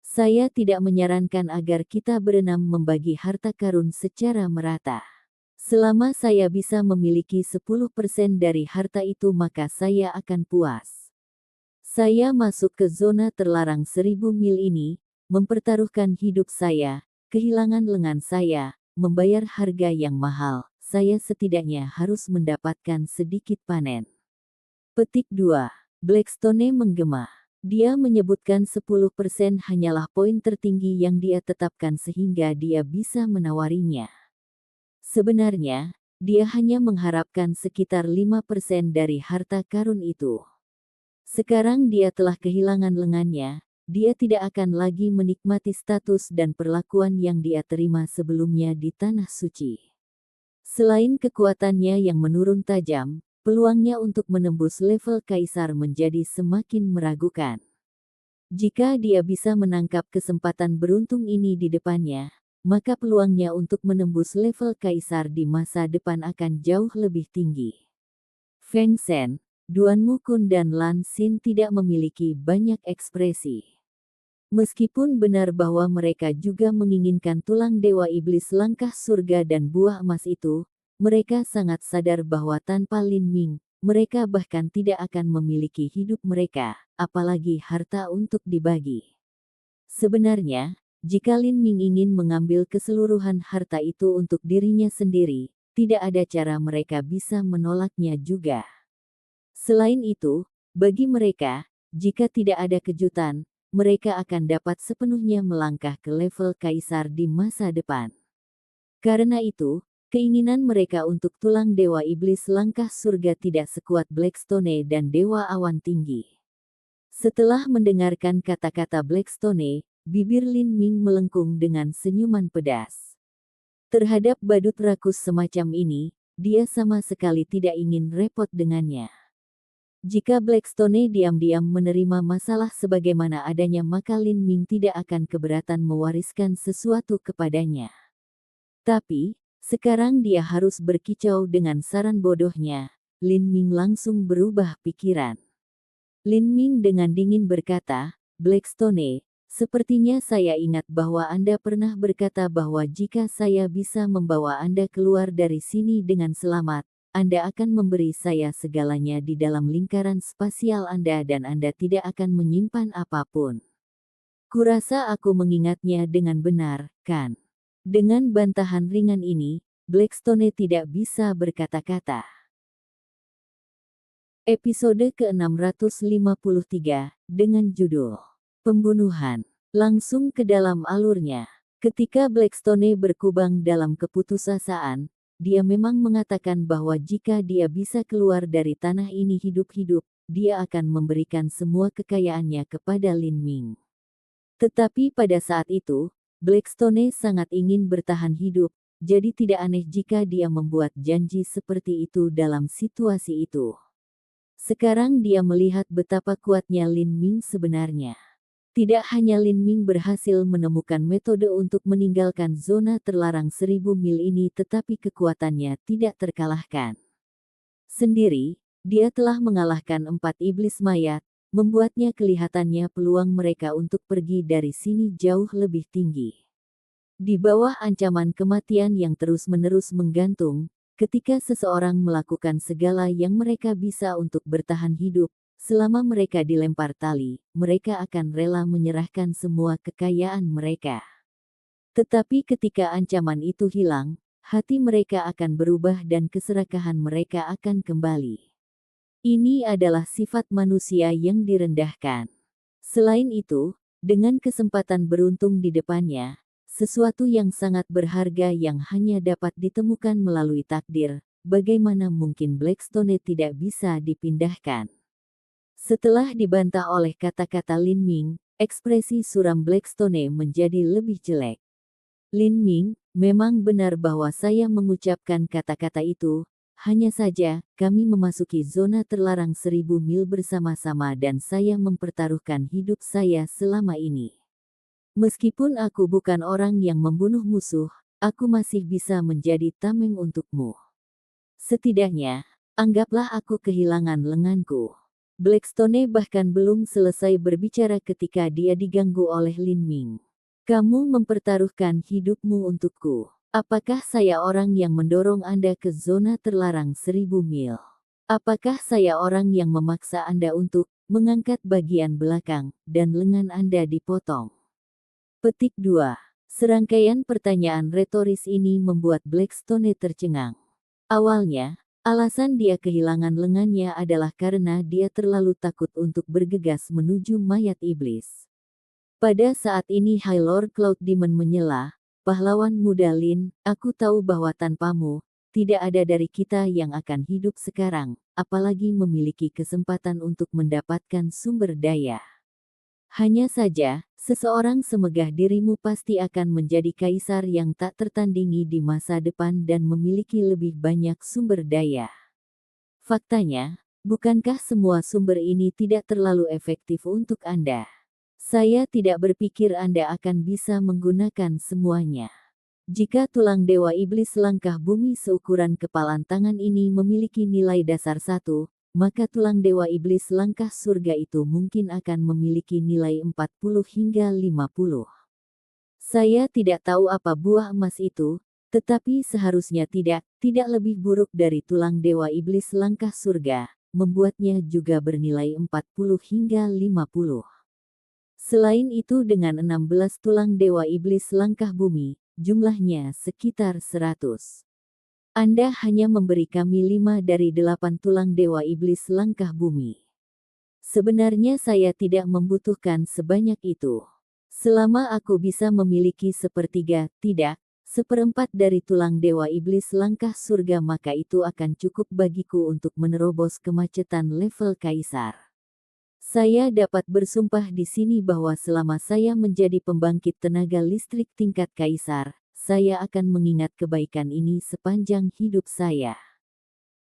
Saya tidak menyarankan agar kita berenam membagi harta karun secara merata. Selama saya bisa memiliki 10% dari harta itu maka saya akan puas. Saya masuk ke zona terlarang 1000 mil ini, mempertaruhkan hidup saya, kehilangan lengan saya, membayar harga yang mahal, saya setidaknya harus mendapatkan sedikit panen. Petik 2. Blackstone menggema. Dia menyebutkan 10% hanyalah poin tertinggi yang dia tetapkan sehingga dia bisa menawarinya. Sebenarnya, dia hanya mengharapkan sekitar 5% dari harta karun itu. Sekarang dia telah kehilangan lengannya, dia tidak akan lagi menikmati status dan perlakuan yang dia terima sebelumnya di Tanah Suci. Selain kekuatannya yang menurun tajam, peluangnya untuk menembus level kaisar menjadi semakin meragukan. Jika dia bisa menangkap kesempatan beruntung ini di depannya, maka peluangnya untuk menembus level kaisar di masa depan akan jauh lebih tinggi. Feng Shen, Duan Mukun dan Lan Xin tidak memiliki banyak ekspresi. Meskipun benar bahwa mereka juga menginginkan tulang Dewa Iblis langkah surga dan buah emas itu, mereka sangat sadar bahwa tanpa Lin Ming, mereka bahkan tidak akan memiliki hidup mereka, apalagi harta untuk dibagi. Sebenarnya, jika Lin Ming ingin mengambil keseluruhan harta itu untuk dirinya sendiri, tidak ada cara mereka bisa menolaknya juga. Selain itu, bagi mereka, jika tidak ada kejutan, mereka akan dapat sepenuhnya melangkah ke level kaisar di masa depan. Karena itu, keinginan mereka untuk tulang Dewa Iblis langkah surga tidak sekuat Blackstone dan Dewa Awan Tinggi. Setelah mendengarkan kata-kata Blackstone, bibir Lin Ming melengkung dengan senyuman pedas. Terhadap badut rakus semacam ini, dia sama sekali tidak ingin repot dengannya. Jika Blackstone diam-diam menerima masalah sebagaimana adanya maka Lin Ming tidak akan keberatan mewariskan sesuatu kepadanya. Tapi, sekarang dia harus berkicau dengan saran bodohnya. Lin Ming langsung berubah pikiran. Lin Ming dengan dingin berkata, Blackstone, sepertinya saya ingat bahwa Anda pernah berkata bahwa jika saya bisa membawa Anda keluar dari sini dengan selamat, Anda akan memberi saya segalanya di dalam lingkaran spasial Anda dan Anda tidak akan menyimpan apapun. Kurasa aku mengingatnya dengan benar, kan? Dengan bantahan ringan ini, Blackstone tidak bisa berkata-kata. Episode ke-653, dengan judul Pembunuhan, langsung ke dalam alurnya. Ketika Blackstone berkubang dalam keputusasaan, dia memang mengatakan bahwa jika dia bisa keluar dari tanah ini hidup-hidup, dia akan memberikan semua kekayaannya kepada Lin Ming. Tetapi pada saat itu, Blackstone sangat ingin bertahan hidup, jadi tidak aneh jika dia membuat janji seperti itu dalam situasi itu. Sekarang dia melihat betapa kuatnya Lin Ming sebenarnya. Tidak hanya Lin Ming berhasil menemukan metode untuk meninggalkan zona terlarang 1000 mil ini, tetapi kekuatannya tidak terkalahkan. Sendiri, dia telah mengalahkan 4 iblis mayat, membuatnya kelihatannya peluang mereka untuk pergi dari sini jauh lebih tinggi. Di bawah ancaman kematian yang terus-menerus menggantung, ketika seseorang melakukan segala yang mereka bisa untuk bertahan hidup, selama mereka dilempar tali, mereka akan rela menyerahkan semua kekayaan mereka. Tetapi ketika ancaman itu hilang, hati mereka akan berubah dan keserakahan mereka akan kembali. Ini adalah sifat manusia yang direndahkan. Selain itu, dengan kesempatan beruntung di depannya, sesuatu yang sangat berharga yang hanya dapat ditemukan melalui takdir, bagaimana mungkin Blackstone tidak bisa dipindahkan? Setelah dibantah oleh kata-kata Lin Ming, ekspresi suram Blackstone menjadi lebih jelek. Lin Ming, memang benar bahwa saya mengucapkan kata-kata itu, hanya saja, kami memasuki zona terlarang 1000 mil bersama-sama dan saya mempertaruhkan hidup saya selama ini. Meskipun aku bukan orang yang membunuh musuh, aku masih bisa menjadi tameng untukmu. Setidaknya, anggaplah aku kehilangan lenganku. Blackstone bahkan belum selesai berbicara ketika dia diganggu oleh Lin Ming. Kamu mempertaruhkan hidupmu untukku. Apakah saya orang yang mendorong Anda ke zona terlarang 1000 mil? Apakah saya orang yang memaksa Anda untuk mengangkat bagian belakang dan lengan Anda dipotong? Petik 2. Serangkaian pertanyaan retoris ini membuat Blackstone tercengang. Awalnya, alasan dia kehilangan lengannya adalah karena dia terlalu takut untuk bergegas menuju mayat iblis. Pada saat ini High Lord Cloud Demon menyela, pahlawan muda Lin, aku tahu bahwa tanpamu, tidak ada dari kita yang akan hidup sekarang, apalagi memiliki kesempatan untuk mendapatkan sumber daya. Hanya saja, seseorang semegah dirimu pasti akan menjadi kaisar yang tak tertandingi di masa depan dan memiliki lebih banyak sumber daya. Faktanya, bukankah semua sumber ini tidak terlalu efektif untuk Anda? Saya tidak berpikir Anda akan bisa menggunakan semuanya. Jika tulang dewa iblis langkah bumi seukuran kepalan tangan ini memiliki nilai dasar 1, maka tulang dewa iblis langkah surga itu mungkin akan memiliki nilai 40 hingga 50. Saya tidak tahu apa buah emas itu, tetapi seharusnya tidak lebih buruk dari tulang dewa iblis langkah surga, membuatnya juga bernilai 40 hingga 50. Selain itu dengan 16 tulang dewa iblis langkah bumi, jumlahnya sekitar 100. Anda hanya memberi kami 5 dari 8 tulang dewa iblis langkah bumi. Sebenarnya saya tidak membutuhkan sebanyak itu. Selama aku bisa memiliki sepertiga, tidak, seperempat dari tulang dewa iblis langkah surga, maka itu akan cukup bagiku untuk menerobos kemacetan level kaisar. Saya dapat bersumpah di sini bahwa selama saya menjadi pembangkit tenaga listrik tingkat kaisar, saya akan mengingat kebaikan ini sepanjang hidup saya.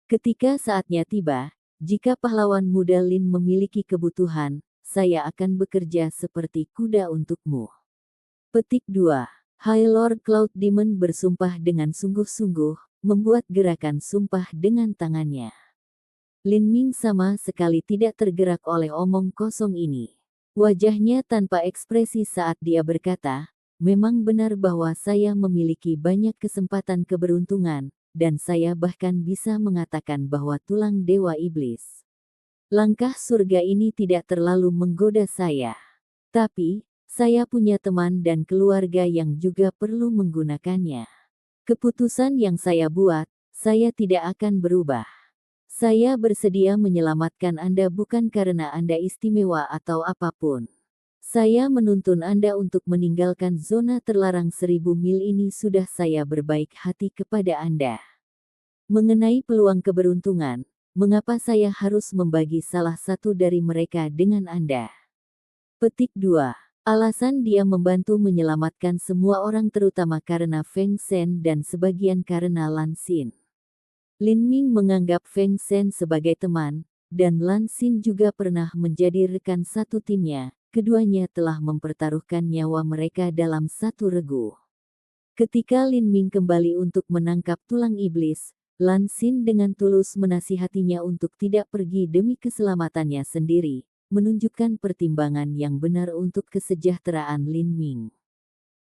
Ketika saatnya tiba, jika pahlawan muda Lin memiliki kebutuhan, saya akan bekerja seperti kuda untukmu. Petik 2. High Lord Cloud Demon bersumpah dengan sungguh-sungguh, membuat gerakan sumpah dengan tangannya. Lin Ming sama sekali tidak tergerak oleh omong kosong ini. Wajahnya tanpa ekspresi saat dia berkata, memang benar bahwa saya memiliki banyak kesempatan keberuntungan, dan saya bahkan bisa mengatakan bahwa tulang dewa iblis langkah surga ini tidak terlalu menggoda saya. Tapi, saya punya teman dan keluarga yang juga perlu menggunakannya. Keputusan yang saya buat, saya tidak akan berubah. Saya bersedia menyelamatkan Anda bukan karena Anda istimewa atau apapun. Saya menuntun Anda untuk meninggalkan zona terlarang 1000 mil ini. Sudah saya berbaik hati kepada Anda. Mengenai peluang keberuntungan, mengapa saya harus membagi salah satu dari mereka dengan Anda? Petik 2. Alasan dia membantu menyelamatkan semua orang terutama karena Feng Shen dan sebagian karena Lan Xin. Lin Ming menganggap Feng Shen sebagai teman, dan Lan Xin juga pernah menjadi rekan satu timnya. Keduanya telah mempertaruhkan nyawa mereka dalam satu regu. Ketika Lin Ming kembali untuk menangkap tulang iblis, Lan Xin dengan tulus menasihatinya untuk tidak pergi demi keselamatannya sendiri, menunjukkan pertimbangan yang benar untuk kesejahteraan Lin Ming.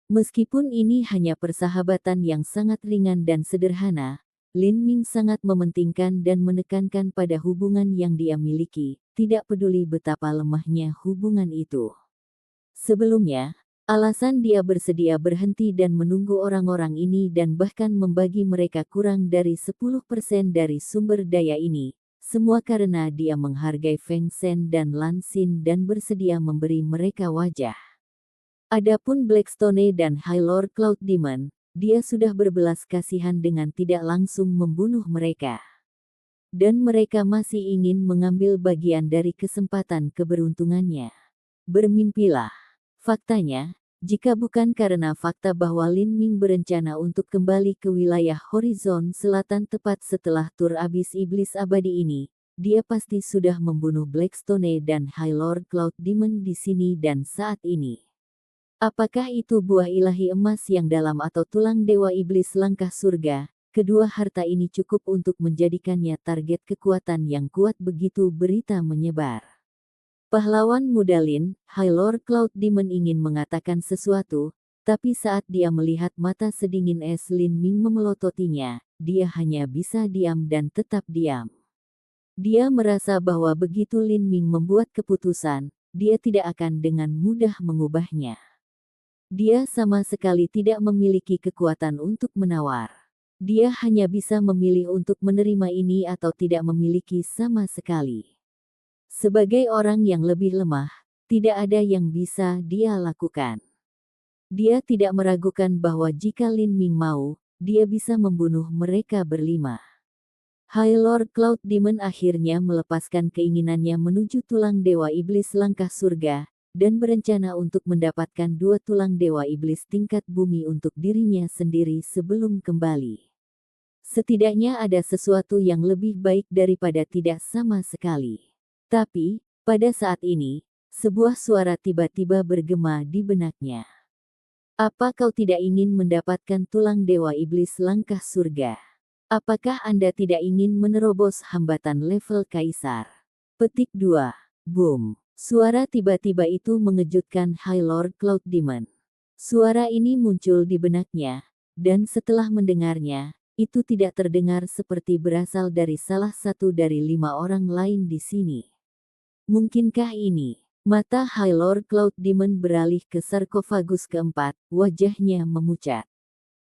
Meskipun ini hanya persahabatan yang sangat ringan dan sederhana, Lin Ming sangat mementingkan dan menekankan pada hubungan yang dia miliki, tidak peduli betapa lemahnya hubungan itu. Sebelumnya, alasan dia bersedia berhenti dan menunggu orang-orang ini dan bahkan membagi mereka kurang dari 10% dari sumber daya ini, semua karena dia menghargai Feng Shen dan Lan Xin dan bersedia memberi mereka wajah. Adapun Blackstone dan High Lord Cloud Demon, dia sudah berbelas kasihan dengan tidak langsung membunuh mereka. Dan mereka masih ingin mengambil bagian dari kesempatan keberuntungannya. Bermimpilah. Faktanya, jika bukan karena fakta bahwa Lin Ming berencana untuk kembali ke wilayah Horizon Selatan tepat setelah tur abis iblis abadi ini, dia pasti sudah membunuh Blackstone dan High Lord Cloud Demon di sini dan saat ini. Apakah itu buah ilahi emas yang dalam atau tulang dewa iblis langkah surga? Kedua harta ini cukup untuk menjadikannya target kekuatan yang kuat begitu berita menyebar. Pahlawan muda Lin, High Lord Cloud Demon ingin mengatakan sesuatu, tapi saat dia melihat mata sedingin es Lin Ming memelototinya, dia hanya bisa diam dan tetap diam. Dia merasa bahwa begitu Lin Ming membuat keputusan, dia tidak akan dengan mudah mengubahnya. Dia sama sekali tidak memiliki kekuatan untuk menawar. Dia hanya bisa memilih untuk menerima ini atau tidak memiliki sama sekali. Sebagai orang yang lebih lemah, tidak ada yang bisa dia lakukan. Dia tidak meragukan bahwa jika Lin Ming mau, dia bisa membunuh mereka berlima. High Lord Cloud Demon akhirnya melepaskan keinginannya menuju tulang dewa iblis langkah surga, dan berencana untuk mendapatkan 2 tulang dewa iblis tingkat bumi untuk dirinya sendiri sebelum kembali. Setidaknya ada sesuatu yang lebih baik daripada tidak sama sekali. Tapi, pada saat ini, sebuah suara tiba-tiba bergema di benaknya. Apa kau tidak ingin mendapatkan tulang dewa iblis langkah surga? Apakah Anda tidak ingin menerobos hambatan level kaisar? Petik 2. Boom. Suara tiba-tiba itu mengejutkan High Lord Cloud Demon. Suara ini muncul di benaknya, dan setelah mendengarnya, itu tidak terdengar seperti berasal dari salah satu dari 5 orang lain di sini. Mungkinkah ini? Mata High Lord Cloud Demon beralih ke sarkofagus keempat, wajahnya memucat.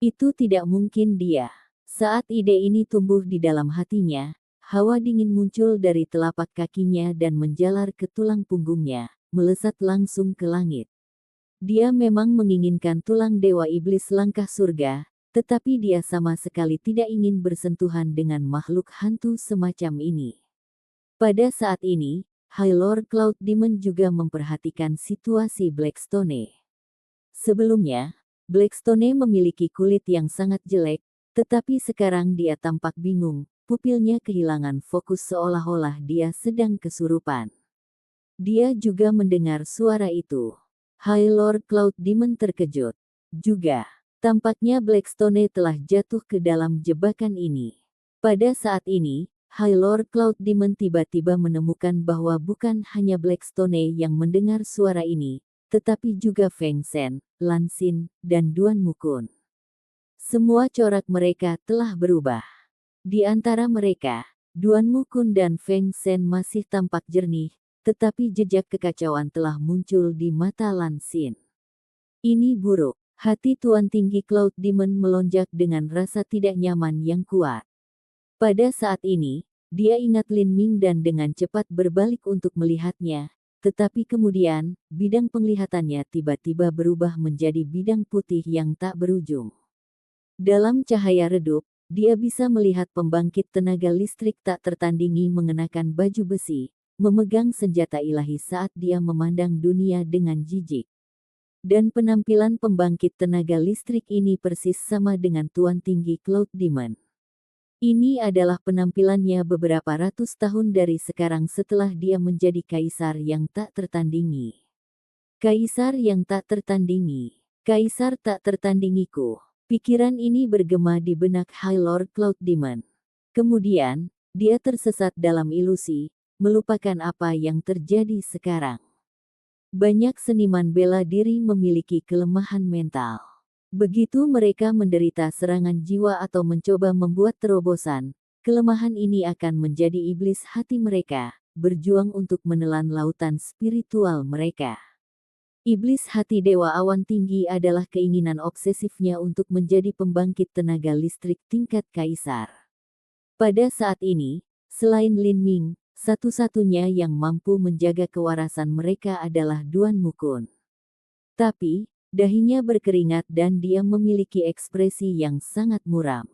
Itu tidak mungkin dia. Saat ide ini tumbuh di dalam hatinya, hawa dingin muncul dari telapak kakinya dan menjalar ke tulang punggungnya, melesat langsung ke langit. Dia memang menginginkan tulang dewa iblis langkah surga, tetapi dia sama sekali tidak ingin bersentuhan dengan makhluk hantu semacam ini. Pada saat ini, High Lord Cloud Demon juga memperhatikan situasi Blackstone. Sebelumnya, Blackstone memiliki kulit yang sangat jelek, tetapi sekarang dia tampak bingung, pupilnya kehilangan fokus seolah-olah dia sedang kesurupan. Dia juga mendengar suara itu. High Lord Cloud Demon terkejut. Juga, tampaknya Blackstone telah jatuh ke dalam jebakan ini. Pada saat ini, High Lord Cloud Demon tiba-tiba menemukan bahwa bukan hanya Blackstone yang mendengar suara ini, tetapi juga Feng Shen, Lan Xin, dan Duan Mukun. Semua corak mereka telah berubah. Di antara mereka, Duan Mukun dan Feng Shen masih tampak jernih, tetapi jejak kekacauan telah muncul di mata Lan Xin. Ini buruk. Hati Tuan Tinggi Cloud Demon melonjak dengan rasa tidak nyaman yang kuat. Pada saat ini, dia ingat Lin Ming dan dengan cepat berbalik untuk melihatnya, tetapi kemudian, bidang penglihatannya tiba-tiba berubah menjadi bidang putih yang tak berujung. Dalam cahaya redup, dia bisa melihat pembangkit tenaga listrik tak tertandingi mengenakan baju besi, memegang senjata ilahi saat dia memandang dunia dengan jijik. Dan penampilan pembangkit tenaga listrik ini persis sama dengan Tuan Tinggi Cloud Demon. Ini adalah penampilannya beberapa ratus tahun dari sekarang setelah dia menjadi kaisar yang tak tertandingi. Kaisar yang tak tertandingi. Kaisar tak tertandingiku. Pikiran ini bergema di benak High Lord Cloud Demon. Kemudian, dia tersesat dalam ilusi, melupakan apa yang terjadi sekarang. Banyak seniman bela diri memiliki kelemahan mental. Begitu mereka menderita serangan jiwa atau mencoba membuat terobosan, kelemahan ini akan menjadi iblis hati mereka, berjuang untuk menelan lautan spiritual mereka. Iblis hati Dewa Awan Tinggi adalah keinginan obsesifnya untuk menjadi pembangkit tenaga listrik tingkat kaisar. Pada saat ini, selain Lin Ming, satu-satunya yang mampu menjaga kewarasan mereka adalah Duan Mukun. Tapi, dahinya berkeringat dan dia memiliki ekspresi yang sangat muram.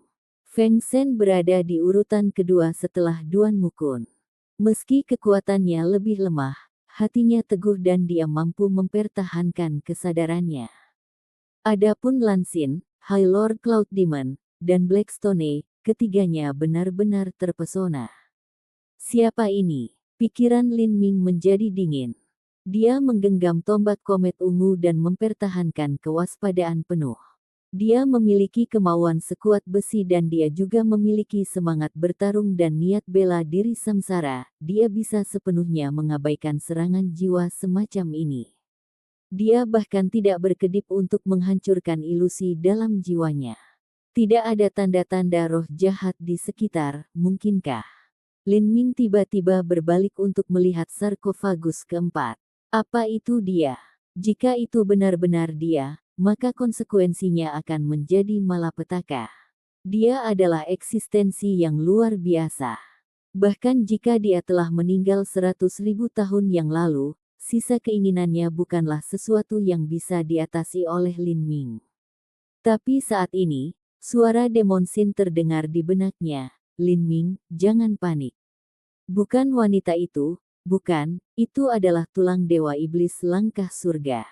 Feng Shen berada di urutan kedua setelah Duan Mukun. Meski kekuatannya lebih lemah, hatinya teguh dan dia mampu mempertahankan kesadarannya. Adapun Lan Xin, High Lord Cloud Demon, dan Blackstone, ketiganya benar-benar terpesona. Siapa ini? Pikiran Lin Ming menjadi dingin. Dia menggenggam tombak komet ungu dan mempertahankan kewaspadaan penuh. Dia memiliki kemauan sekuat besi dan dia juga memiliki semangat bertarung dan niat bela diri samsara. Dia bisa sepenuhnya mengabaikan serangan jiwa semacam ini. Dia bahkan tidak berkedip untuk menghancurkan ilusi dalam jiwanya. Tidak ada tanda-tanda roh jahat di sekitar, mungkinkah? Lin Ming tiba-tiba berbalik untuk melihat sarkofagus keempat. Apa itu dia? Jika itu benar-benar dia, maka konsekuensinya akan menjadi malapetaka. Dia adalah eksistensi yang luar biasa. Bahkan jika dia telah meninggal 100.000 tahun yang lalu, sisa keinginannya bukanlah sesuatu yang bisa diatasi oleh Lin Ming. Tapi saat ini, suara Demon Sin terdengar di benaknya. Lin Ming, jangan panik. Bukan wanita itu. Bukan, itu adalah tulang dewa iblis langkah surga.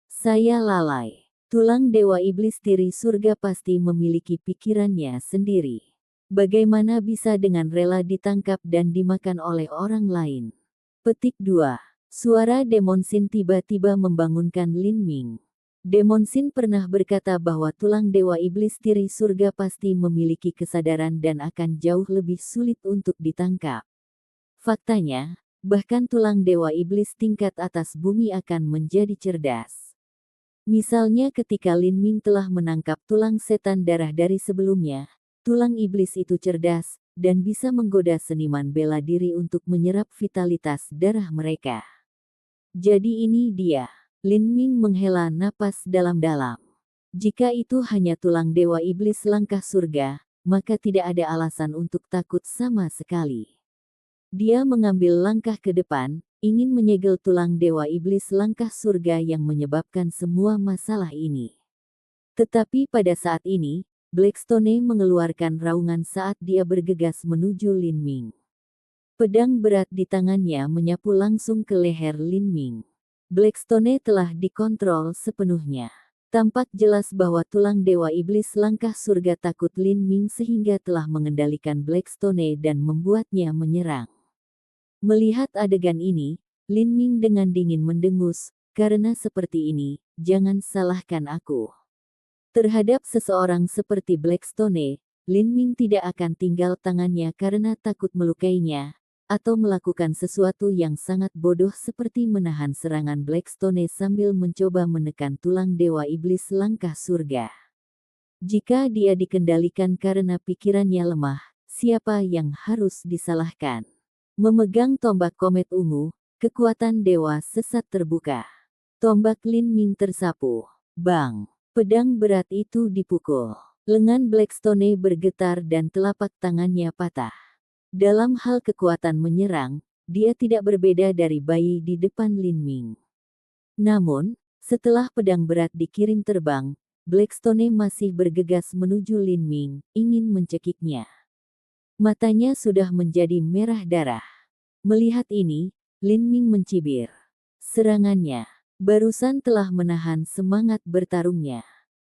Saya lalai. Tulang dewa iblis tiri surga pasti memiliki pikirannya sendiri. Bagaimana bisa dengan rela ditangkap dan dimakan oleh orang lain? Petik 2. Suara Demon Sin tiba-tiba membangunkan Lin Ming. Demon Sin pernah berkata bahwa tulang dewa iblis tiri surga pasti memiliki kesadaran dan akan jauh lebih sulit untuk ditangkap. Faktanya, bahkan tulang dewa iblis tingkat atas bumi akan menjadi cerdas. Misalnya ketika Lin Ming telah menangkap tulang setan darah dari sebelumnya, tulang iblis itu cerdas, dan bisa menggoda seniman bela diri untuk menyerap vitalitas darah mereka. Jadi ini dia. Lin Ming menghela napas dalam-dalam. Jika itu hanya tulang dewa iblis langkah surga, maka tidak ada alasan untuk takut sama sekali. Dia mengambil langkah ke depan, ingin menyegel tulang dewa iblis langkah surga yang menyebabkan semua masalah ini. Tetapi pada saat ini, Blackstone mengeluarkan raungan saat dia bergegas menuju Lin Ming. Pedang berat di tangannya menyapu langsung ke leher Lin Ming. Blackstone telah dikontrol sepenuhnya. Tampak jelas bahwa tulang dewa iblis langkah surga takut Lin Ming sehingga telah mengendalikan Blackstone dan membuatnya menyerang. Melihat adegan ini, Lin Ming dengan dingin mendengus, karena seperti ini, jangan salahkan aku. Terhadap seseorang seperti Blackstone, Lin Ming tidak akan tinggal tangannya karena takut melukainya, atau melakukan sesuatu yang sangat bodoh seperti menahan serangan Blackstone sambil mencoba menekan tulang dewa iblis langkah surga. Jika dia dikendalikan karena pikirannya lemah, siapa yang harus disalahkan? Memegang tombak komet ungu, kekuatan dewa sesat terbuka. Tombak Lin Ming tersapu. Bang! Pedang berat itu dipukul. Lengan Blackstone bergetar dan telapak tangannya patah. Dalam hal kekuatan menyerang, dia tidak berbeda dari bayi di depan Lin Ming. Namun, setelah pedang berat dikirim terbang, Blackstone masih bergegas menuju Lin Ming, ingin mencekiknya. Matanya sudah menjadi merah darah. Melihat ini, Lin Ming mencibir. Serangannya. barusan telah menahan semangat bertarungnya.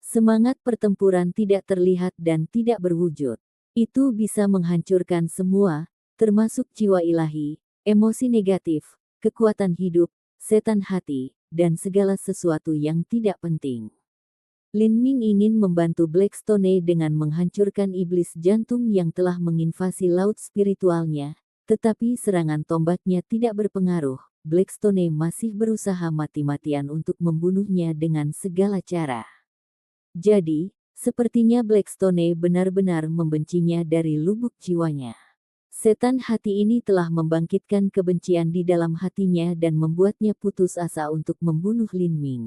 Semangat pertempuran tidak terlihat dan tidak berwujud. Itu bisa menghancurkan semua, termasuk jiwa ilahi, emosi negatif, kekuatan hidup, setan hati, dan segala sesuatu yang tidak penting. Lin Ming ingin membantu Blackstone dengan menghancurkan iblis jantung yang telah menginvasi laut spiritualnya, tetapi serangan tombaknya tidak berpengaruh. Blackstone masih berusaha mati-matian untuk membunuhnya dengan segala cara. Jadi, sepertinya Blackstone benar-benar membencinya dari lubuk jiwanya. Setan hati ini telah membangkitkan kebencian di dalam hatinya dan membuatnya putus asa untuk membunuh Lin Ming.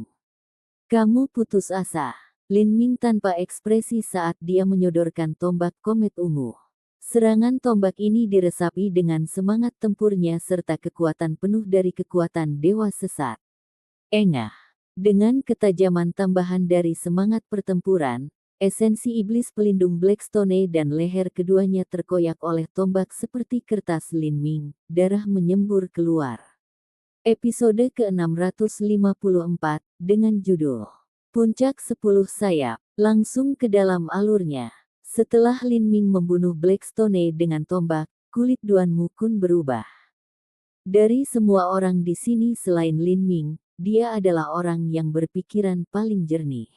Kamu putus asa. Lin Ming tanpa ekspresi saat dia menyodorkan tombak komet ungu. Serangan tombak ini diresapi dengan semangat tempurnya serta kekuatan penuh dari kekuatan dewa sesat. Engah. Dengan ketajaman tambahan dari semangat pertempuran, esensi iblis pelindung Blackstone dan leher keduanya terkoyak oleh tombak seperti kertas Lin Ming, darah menyembur keluar. Episode ke-654, dengan judul Puncak 10 Sayap, langsung ke dalam alurnya. Setelah Lin Ming membunuh Blackstone dengan tombak, kulit Duan Mukun berubah. Dari semua orang di sini selain Lin Ming, dia adalah orang yang berpikiran paling jernih.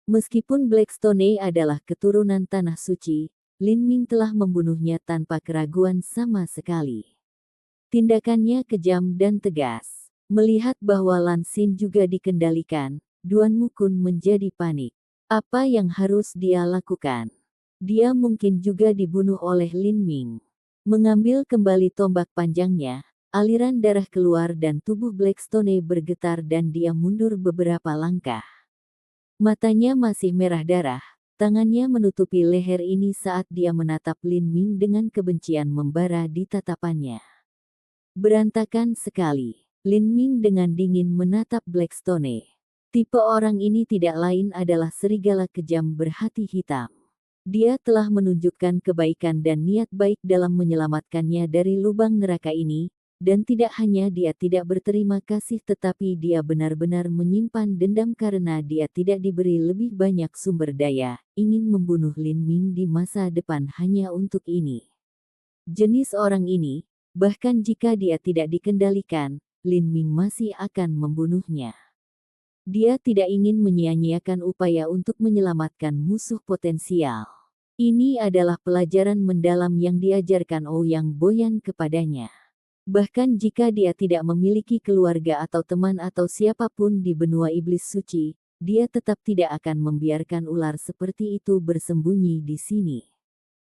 Meskipun Blackstone adalah keturunan Tanah Suci, Lin Ming telah membunuhnya tanpa keraguan sama sekali. Tindakannya kejam dan tegas. Melihat bahwa Lan Xin juga dikendalikan, Duan Mukun menjadi panik. Apa yang harus dia lakukan? Dia mungkin juga dibunuh oleh Lin Ming. Mengambil kembali tombak panjangnya, aliran darah keluar dan tubuh Blackstone bergetar dan dia mundur beberapa langkah. Matanya masih merah darah, tangannya menutupi leher ini saat dia menatap Lin Ming dengan kebencian membara di tatapannya. Berantakan sekali. Lin Ming dengan dingin menatap Blackstone. Tipe orang ini tidak lain adalah serigala kejam berhati hitam. Dia telah menunjukkan kebaikan dan niat baik dalam menyelamatkannya dari lubang neraka ini, dan tidak hanya dia tidak berterima kasih tetapi dia benar-benar menyimpan dendam karena dia tidak diberi lebih banyak sumber daya, ingin membunuh Lin Ming di masa depan hanya untuk ini. Jenis orang ini, bahkan jika dia tidak dikendalikan, Lin Ming masih akan membunuhnya. Dia tidak ingin menyia-nyiakan upaya untuk menyelamatkan musuh potensial. Ini adalah pelajaran mendalam yang diajarkan Ouyang Boyan kepadanya. Bahkan jika dia tidak memiliki keluarga atau teman atau siapapun di benua iblis suci, dia tetap tidak akan membiarkan ular seperti itu bersembunyi di sini.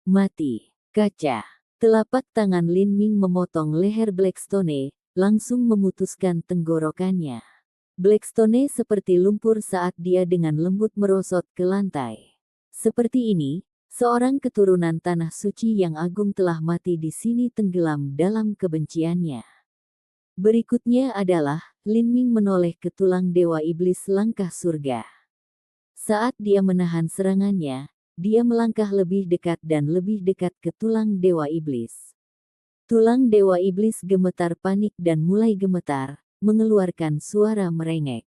Mati. Kaca. Telapak tangan Lin Ming memotong leher Blackstone, langsung memutuskan tenggorokannya. Blackstone seperti lumpur saat dia dengan lembut merosot ke lantai. Seperti ini, seorang keturunan Tanah Suci yang agung telah mati di sini tenggelam dalam kebenciannya. Berikutnya adalah, Lin Ming menoleh ke tulang dewa iblis langkah surga. Saat dia menahan serangannya, dia melangkah lebih dekat dan lebih dekat ke tulang dewa iblis. Tulang dewa iblis gemetar panik dan mulai gemetar, mengeluarkan suara merengek.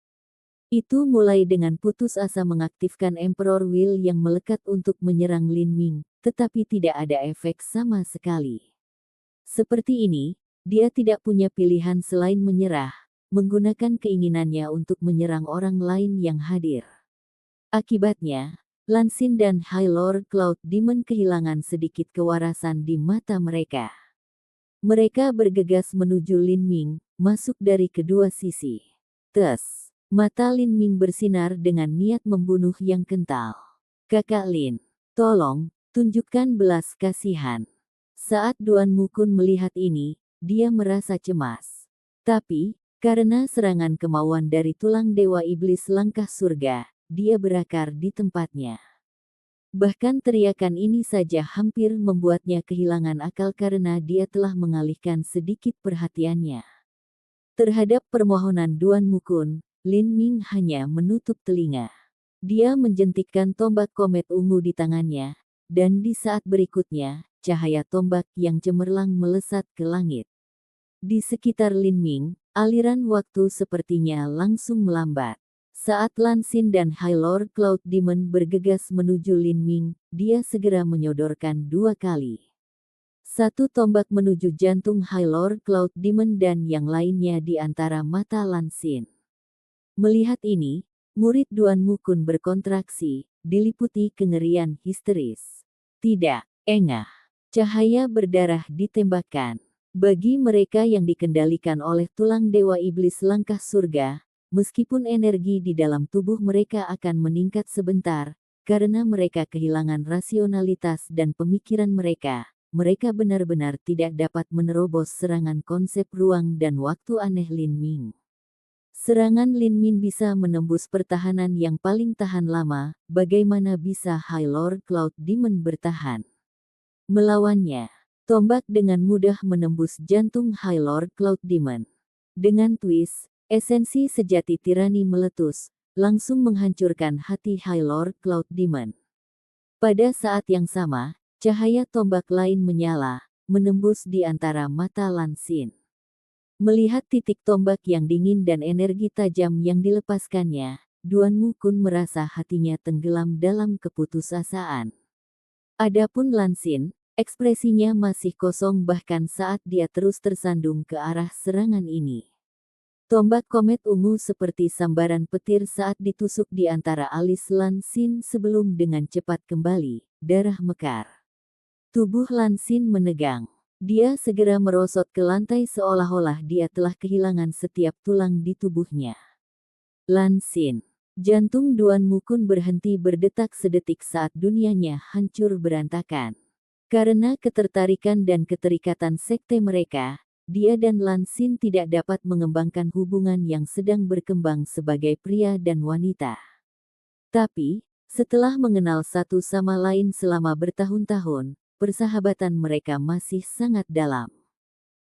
Itu mulai dengan putus asa mengaktifkan Emperor Will yang melekat untuk menyerang Lin Ming, tetapi tidak ada efek sama sekali. Seperti ini, dia tidak punya pilihan selain menyerah, menggunakan keinginannya untuk menyerang orang lain yang hadir. Akibatnya, Lan Xin dan High Lord Cloud Demon kehilangan sedikit kewarasan di mata mereka. Mereka bergegas menuju Lin Ming, masuk dari kedua sisi. Tes. Mata Lin Ming bersinar dengan niat membunuh yang kental. Kakak Lin, tolong, tunjukkan belas kasihan. Saat Duan Mukun melihat ini, dia merasa cemas. Tapi, karena serangan kemauan dari tulang dewa iblis langkah surga, dia berakar di tempatnya. Bahkan teriakan ini saja hampir membuatnya kehilangan akal karena dia telah mengalihkan sedikit perhatiannya. Terhadap permohonan Duan Mukun, Lin Ming hanya menutup telinga. Dia menjentikkan tombak komet ungu di tangannya, dan di saat berikutnya, cahaya tombak yang cemerlang melesat ke langit. Di sekitar Lin Ming, aliran waktu sepertinya langsung melambat. Saat Lan Xin dan High Lord Cloud Demon bergegas menuju Lin Ming, dia segera menyodorkan 2 kali. Satu tombak menuju jantung High Lord Cloud Demon dan yang lainnya di antara mata Lan Xin. Melihat ini, murid Duan Mukun berkontraksi, diliputi kengerian histeris. Tidak, engah. Cahaya berdarah ditembakkan. Bagi mereka yang dikendalikan oleh tulang dewa iblis langkah surga, meskipun energi di dalam tubuh mereka akan meningkat sebentar, karena mereka kehilangan rasionalitas dan pemikiran mereka benar-benar tidak dapat menerobos serangan konsep ruang dan waktu aneh Lin Ming. Serangan Lin Ming bisa menembus pertahanan yang paling tahan lama, bagaimana bisa High Lord Cloud Demon bertahan melawannya? Tombak dengan mudah menembus jantung High Lord Cloud Demon. Dengan twist, esensi sejati tirani meletus, langsung menghancurkan hati High Lord Cloud Demon. Pada saat yang sama, cahaya tombak lain menyala, menembus di antara mata Lan Xin. Melihat titik tombak yang dingin dan energi tajam yang dilepaskannya, Duan Mukun merasa hatinya tenggelam dalam keputusasaan. Adapun Lan Xin, ekspresinya masih kosong bahkan saat dia terus tersandung ke arah serangan ini. Tombak komet ungu seperti sambaran petir saat ditusuk di antara alis Lan Xin sebelum dengan cepat kembali, darah mekar. Tubuh Lan Xin menegang. Dia segera merosot ke lantai seolah-olah dia telah kehilangan setiap tulang di tubuhnya. Lan Xin. Jantung Duan Mukun berhenti berdetak sedetik saat dunianya hancur berantakan. Karena ketertarikan dan keterikatan sekte mereka, dia dan Lan Xin tidak dapat mengembangkan hubungan yang sedang berkembang sebagai pria dan wanita. Tapi, setelah mengenal satu sama lain selama bertahun-tahun, persahabatan mereka masih sangat dalam.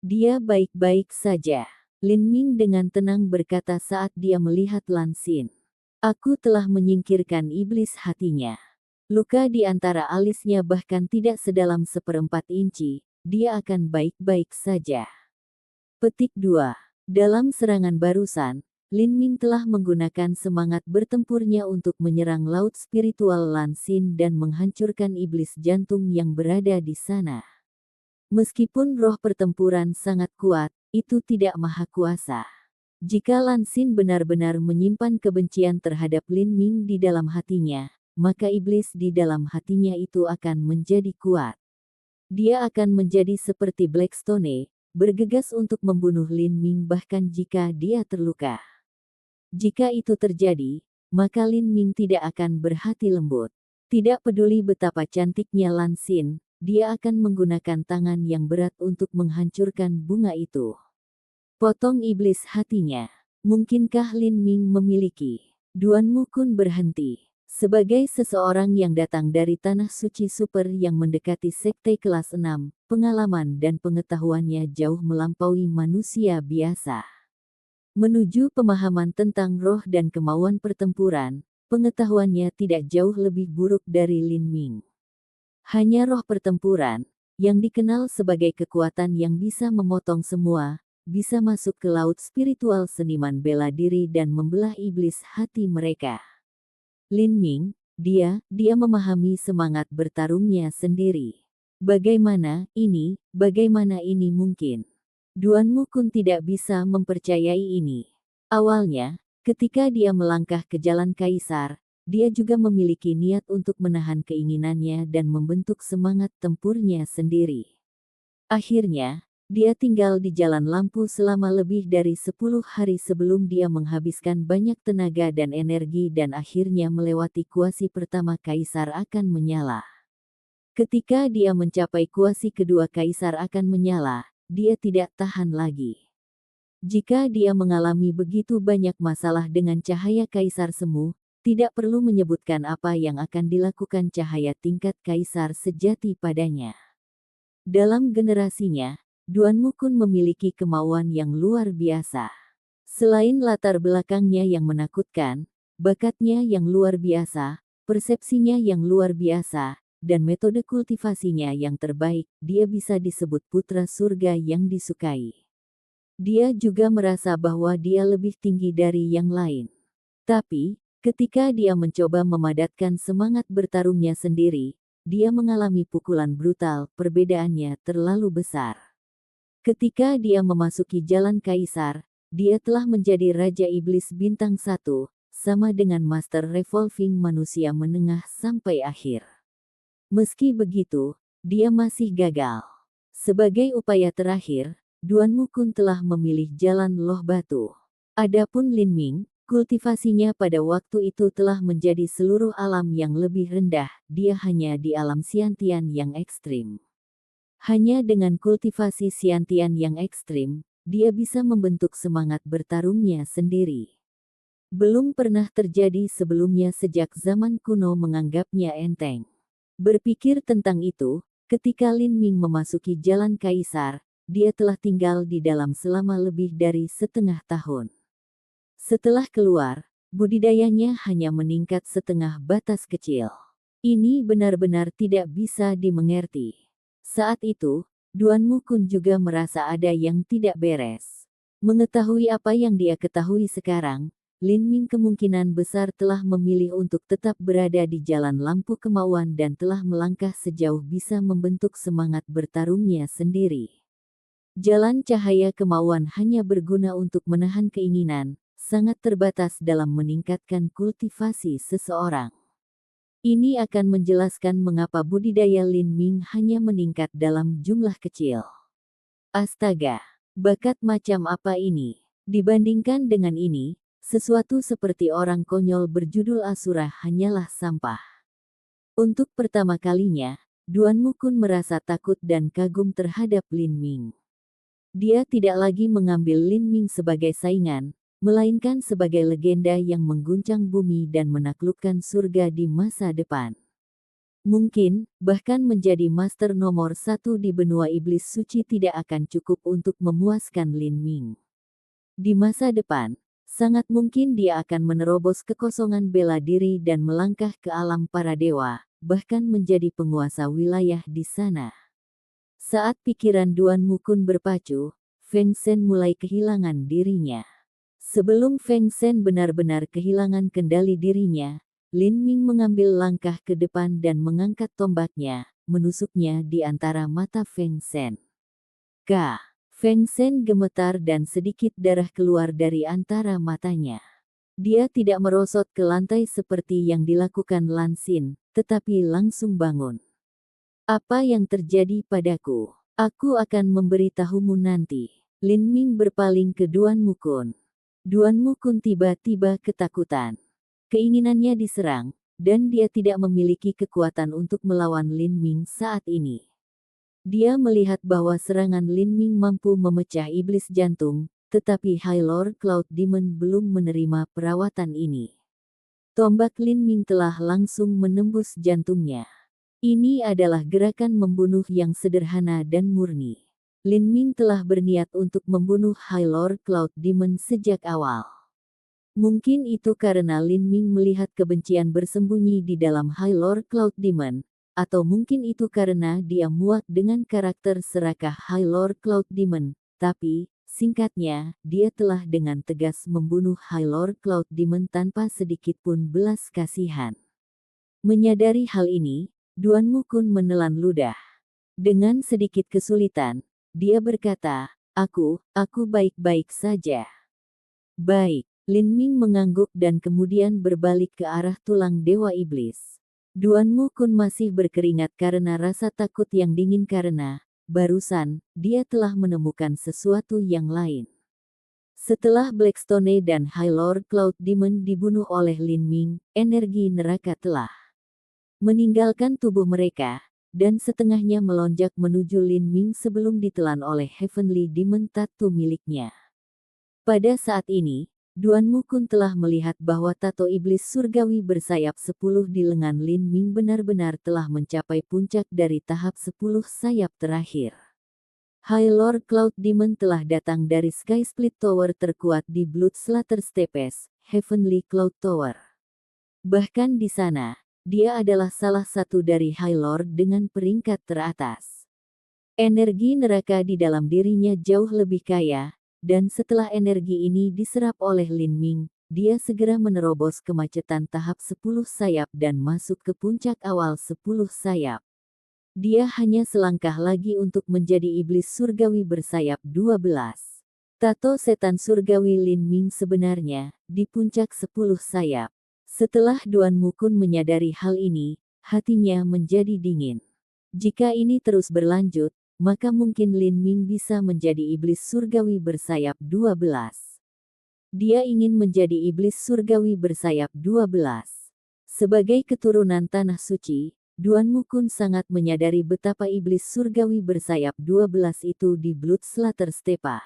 Dia baik-baik saja, Lin Ming dengan tenang berkata saat dia melihat Lan Xin. Aku telah menyingkirkan iblis hatinya. Luka di antara alisnya bahkan tidak sedalam 1/4 inci, dia akan baik-baik saja. Petik 2. Dalam serangan barusan, Lin Ming telah menggunakan semangat bertempurnya untuk menyerang laut spiritual Lan Xin dan menghancurkan iblis jantung yang berada di sana. Meskipun roh pertempuran sangat kuat, itu tidak maha kuasa. Jika Lan Xin benar-benar menyimpan kebencian terhadap Lin Ming di dalam hatinya, maka iblis di dalam hatinya itu akan menjadi kuat. Dia akan menjadi seperti Blackstone, bergegas untuk membunuh Lin Ming bahkan jika dia terluka. Jika itu terjadi, maka Lin Ming tidak akan berhati lembut. Tidak peduli betapa cantiknya Lan Xin, dia akan menggunakan tangan yang berat untuk menghancurkan bunga itu. Potong iblis hatinya. Mungkinkah Lin Ming memiliki? Duan Mukun berhenti. Sebagai seseorang yang datang dari tanah suci super yang mendekati sekte kelas 6, pengalaman dan pengetahuannya jauh melampaui manusia biasa. Menuju pemahaman tentang roh dan kemauan pertempuran, pengetahuannya tidak jauh lebih buruk dari Lin Ming. Hanya roh pertempuran, yang dikenal sebagai kekuatan yang bisa memotong semua, bisa masuk ke laut spiritual seniman bela diri dan membelah iblis hati mereka. Lin Ming, dia memahami semangat bertarungnya sendiri. Bagaimana ini mungkin? Duan Mukun tidak bisa mempercayai ini. Awalnya, ketika dia melangkah ke jalan kaisar, dia juga memiliki niat untuk menahan keinginannya dan membentuk semangat tempurnya sendiri. Akhirnya, dia tinggal di jalan lampu selama lebih dari 10 hari sebelum dia menghabiskan banyak tenaga dan energi dan akhirnya melewati kuasi pertama kaisar akan menyala. Ketika dia mencapai kuasi kedua kaisar akan menyala, dia tidak tahan lagi. Jika dia mengalami begitu banyak masalah dengan cahaya kaisar semu, tidak perlu menyebutkan apa yang akan dilakukan cahaya tingkat kaisar sejati padanya. Dalam generasinya, Duan Mukun memiliki kemauan yang luar biasa. Selain latar belakangnya yang menakutkan, bakatnya yang luar biasa, persepsinya yang luar biasa, dan metode kultivasinya yang terbaik, dia bisa disebut putra surga yang disukai. Dia juga merasa bahwa dia lebih tinggi dari yang lain. Tapi, ketika dia mencoba memadatkan semangat bertarungnya sendiri, dia mengalami pukulan brutal. Perbedaannya terlalu besar. Ketika dia memasuki jalan kaisar, dia telah menjadi Raja Iblis Bintang 1, sama dengan Master Revolving Manusia Menengah sampai akhir. Meski begitu, dia masih gagal. Sebagai upaya terakhir, Duan Mukun telah memilih jalan Loh Batu. Adapun Lin Ming, kultivasinya pada waktu itu telah menjadi seluruh alam yang lebih rendah, dia hanya di alam Xiantian yang ekstrim. Hanya dengan kultivasi Xiantian yang ekstrim, dia bisa membentuk semangat bertarungnya sendiri. Belum pernah terjadi sebelumnya sejak zaman kuno menganggapnya enteng. Berpikir tentang itu, ketika Lin Ming memasuki jalan kaisar, dia telah tinggal di dalam selama lebih dari setengah tahun. Setelah keluar, budidayanya hanya meningkat setengah batas kecil. Ini benar-benar tidak bisa dimengerti. Saat itu, Duan Mukun juga merasa ada yang tidak beres. Mengetahui apa yang dia ketahui sekarang, Lin Ming kemungkinan besar telah memilih untuk tetap berada di jalan lampu kemauan dan telah melangkah sejauh bisa membentuk semangat bertarungnya sendiri. Jalan cahaya kemauan hanya berguna untuk menahan keinginan, sangat terbatas dalam meningkatkan kultivasi seseorang. Ini akan menjelaskan mengapa budidaya Lin Ming hanya meningkat dalam jumlah kecil. Astaga, bakat macam apa ini? Dibandingkan dengan ini, sesuatu seperti orang konyol berjudul Asura hanyalah sampah. Untuk pertama kalinya, Duan Mukun merasa takut dan kagum terhadap Lin Ming. Dia tidak lagi mengambil Lin Ming sebagai saingan, melainkan sebagai legenda yang mengguncang bumi dan menaklukkan surga di masa depan. Mungkin, bahkan menjadi master nomor 1 di benua iblis suci tidak akan cukup untuk memuaskan Lin Ming. Di masa depan, sangat mungkin dia akan menerobos kekosongan bela diri dan melangkah ke alam para dewa, bahkan menjadi penguasa wilayah di sana. Saat pikiran Duan Mukun berpacu, Feng Shen mulai kehilangan dirinya. Sebelum Feng Shen benar-benar kehilangan kendali dirinya, Lin Ming mengambil langkah ke depan dan mengangkat tombaknya, menusuknya di antara mata Feng Shen. Feng Shen gemetar dan sedikit darah keluar dari antara matanya. Dia tidak merosot ke lantai seperti yang dilakukan Lan Xin, tetapi langsung bangun. Apa yang terjadi padaku? Aku akan memberitahumu nanti. Lin Ming berpaling ke Duan Mukun. Duan Mukun tiba-tiba ketakutan. Keinginannya diserang, dan dia tidak memiliki kekuatan untuk melawan Lin Ming saat ini. Dia melihat bahwa serangan Lin Ming mampu memecah iblis jantung, tetapi High Lord Cloud Demon belum menerima perawatan ini. Tombak Lin Ming telah langsung menembus jantungnya. Ini adalah gerakan membunuh yang sederhana dan murni. Lin Ming telah berniat untuk membunuh High Lord Cloud Demon sejak awal. Mungkin itu karena Lin Ming melihat kebencian bersembunyi di dalam High Lord Cloud Demon, atau mungkin itu karena dia muak dengan karakter serakah High Lord Cloud Demon, tapi, singkatnya, dia telah dengan tegas membunuh High Lord Cloud Demon tanpa sedikit pun belas kasihan. Menyadari hal ini, Duan Mukun menelan ludah. Dengan sedikit kesulitan, dia berkata, aku baik-baik saja. Baik, Lin Ming mengangguk dan kemudian berbalik ke arah tulang Dewa Iblis. Duan Mukun masih berkeringat karena rasa takut yang dingin karena, barusan, dia telah menemukan sesuatu yang lain. Setelah Blackstone dan High Lord Cloud Demon dibunuh oleh Lin Ming, energi neraka telah meninggalkan tubuh mereka, dan setengahnya melonjak menuju Lin Ming sebelum ditelan oleh Heavenly Demon Tattoo miliknya. Pada saat ini, Duan Mukun telah melihat bahwa tato iblis surgawi bersayap 10 di lengan Lin Ming benar-benar telah mencapai puncak dari tahap 10 sayap terakhir. High Lord Cloud Demon telah datang dari Sky Split Tower terkuat di Blood Slaughter Steppes, Heavenly Cloud Tower. Bahkan di sana, dia adalah salah satu dari High Lord dengan peringkat teratas. Energi neraka di dalam dirinya jauh lebih kaya, dan setelah energi ini diserap oleh Lin Ming, dia segera menerobos kemacetan tahap 10 sayap dan masuk ke puncak awal 10 sayap. Dia hanya selangkah lagi untuk menjadi iblis surgawi bersayap 12. Tato setan surgawi Lin Ming sebenarnya di puncak 10 sayap. Setelah Duan Mukun menyadari hal ini, hatinya menjadi dingin. Jika ini terus berlanjut, maka mungkin Lin Ming bisa menjadi iblis surgawi bersayap 12. Dia ingin menjadi iblis surgawi bersayap 12. Sebagai keturunan tanah suci, Duan Mukun sangat menyadari betapa iblis surgawi bersayap 12 itu di Bloodslater Stepa.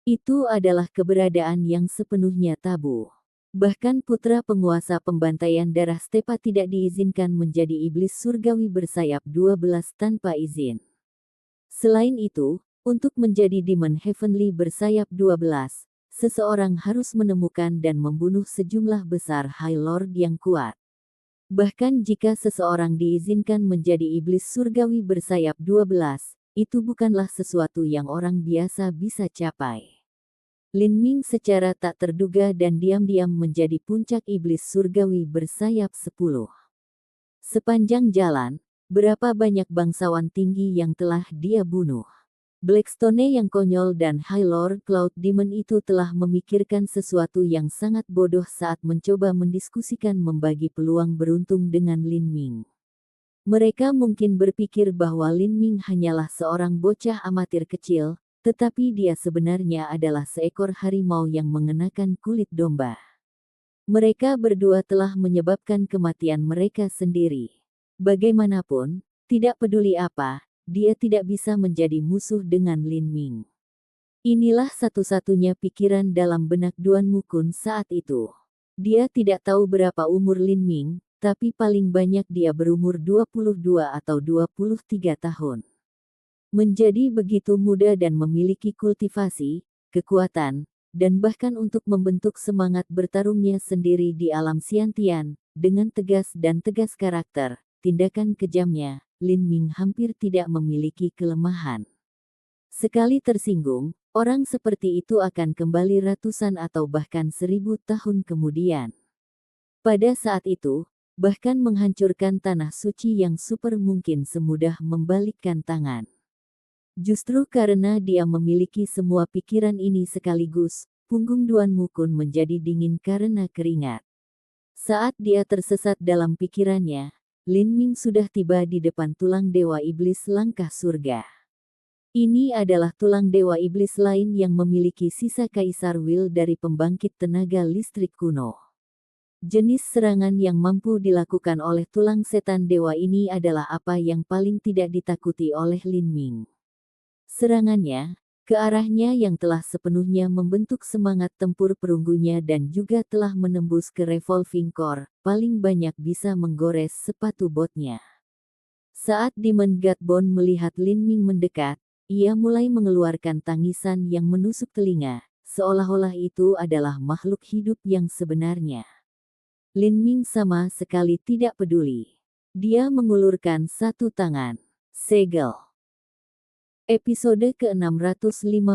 Itu adalah keberadaan yang sepenuhnya tabu. Bahkan putra penguasa pembantaian darah Stepa tidak diizinkan menjadi iblis surgawi bersayap 12 tanpa izin. Selain itu, untuk menjadi Demon Heavenly bersayap 12, seseorang harus menemukan dan membunuh sejumlah besar High Lord yang kuat. Bahkan jika seseorang diizinkan menjadi iblis surgawi bersayap 12, itu bukanlah sesuatu yang orang biasa bisa capai. Lin Ming secara tak terduga dan diam-diam menjadi puncak iblis surgawi bersayap 10. Sepanjang jalan, berapa banyak bangsawan tinggi yang telah dia bunuh. Blackstone yang konyol dan High Lord Cloud Demon itu telah memikirkan sesuatu yang sangat bodoh saat mencoba mendiskusikan membagi peluang beruntung dengan Lin Ming. Mereka mungkin berpikir bahwa Lin Ming hanyalah seorang bocah amatir kecil, tetapi dia sebenarnya adalah seekor harimau yang mengenakan kulit domba. Mereka berdua telah menyebabkan kematian mereka sendiri. Bagaimanapun, tidak peduli apa, dia tidak bisa menjadi musuh dengan Lin Ming. Inilah satu-satunya pikiran dalam benak Duan Mukun saat itu. Dia tidak tahu berapa umur Lin Ming, tapi paling banyak dia berumur 22 atau 23 tahun. Menjadi begitu muda dan memiliki kultivasi, kekuatan, dan bahkan untuk membentuk semangat bertarungnya sendiri di alam Xiantian, dengan tegas dan tegas karakter, tindakan kejamnya, Lin Ming hampir tidak memiliki kelemahan. Sekali tersinggung, orang seperti itu akan kembali ratusan atau bahkan 1000 tahun kemudian. Pada saat itu, bahkan menghancurkan tanah suci yang super mungkin semudah membalikkan tangan. Justru karena dia memiliki semua pikiran ini sekaligus, punggung Duan Mukun menjadi dingin karena keringat. Saat dia tersesat dalam pikirannya, Lin Ming sudah tiba di depan tulang dewa iblis langkah surga. Ini adalah tulang dewa iblis lain yang memiliki sisa Kaisar Will dari pembangkit tenaga listrik kuno. Jenis serangan yang mampu dilakukan oleh tulang setan dewa ini adalah apa yang paling tidak ditakuti oleh Lin Ming. Serangannya, ke arahnya yang telah sepenuhnya membentuk semangat tempur perunggunya dan juga telah menembus ke revolving core, paling banyak bisa menggores sepatu botnya. Saat Demon Godbone melihat Lin Ming mendekat, ia mulai mengeluarkan tangisan yang menusuk telinga, seolah-olah itu adalah makhluk hidup yang sebenarnya. Lin Ming sama sekali tidak peduli. Dia mengulurkan satu tangan. Segel. Episode ke-655,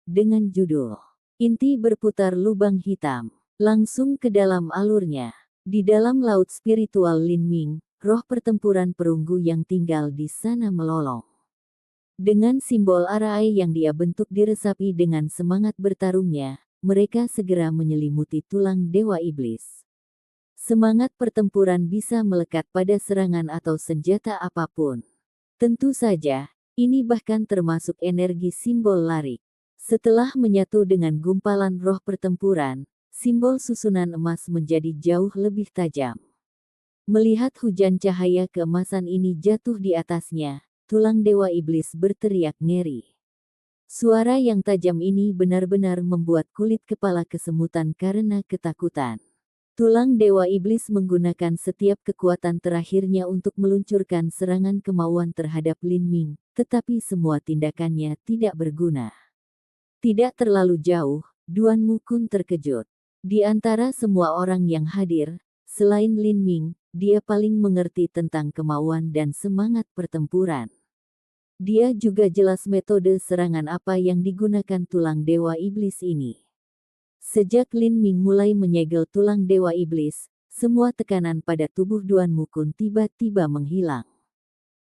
dengan judul Inti Berputar Lubang Hitam. Langsung ke dalam alurnya. Di dalam laut spiritual Lin Ming, roh pertempuran perunggu yang tinggal di sana melolong. Dengan simbol arai yang dia bentuk diresapi dengan semangat bertarungnya, mereka segera menyelimuti tulang dewa iblis. Semangat pertempuran bisa melekat pada serangan atau senjata apapun. Tentu saja, ini bahkan termasuk energi simbol larik. Setelah menyatu dengan gumpalan roh pertempuran, simbol susunan emas menjadi jauh lebih tajam. Melihat hujan cahaya keemasan ini jatuh di atasnya, tulang dewa iblis berteriak ngeri. Suara yang tajam ini benar-benar membuat kulit kepala kesemutan karena ketakutan. Tulang dewa iblis menggunakan setiap kekuatan terakhirnya untuk meluncurkan serangan kemauan terhadap Lin Ming, tetapi semua tindakannya tidak berguna. Tidak terlalu jauh, Duan Mukun terkejut. Di antara semua orang yang hadir, selain Lin Ming, dia paling mengerti tentang kemauan dan semangat pertempuran. Dia juga jelas metode serangan apa yang digunakan tulang dewa iblis ini. Sejak Lin Ming mulai menyegel tulang dewa iblis, semua tekanan pada tubuh Duan Mukun tiba-tiba menghilang.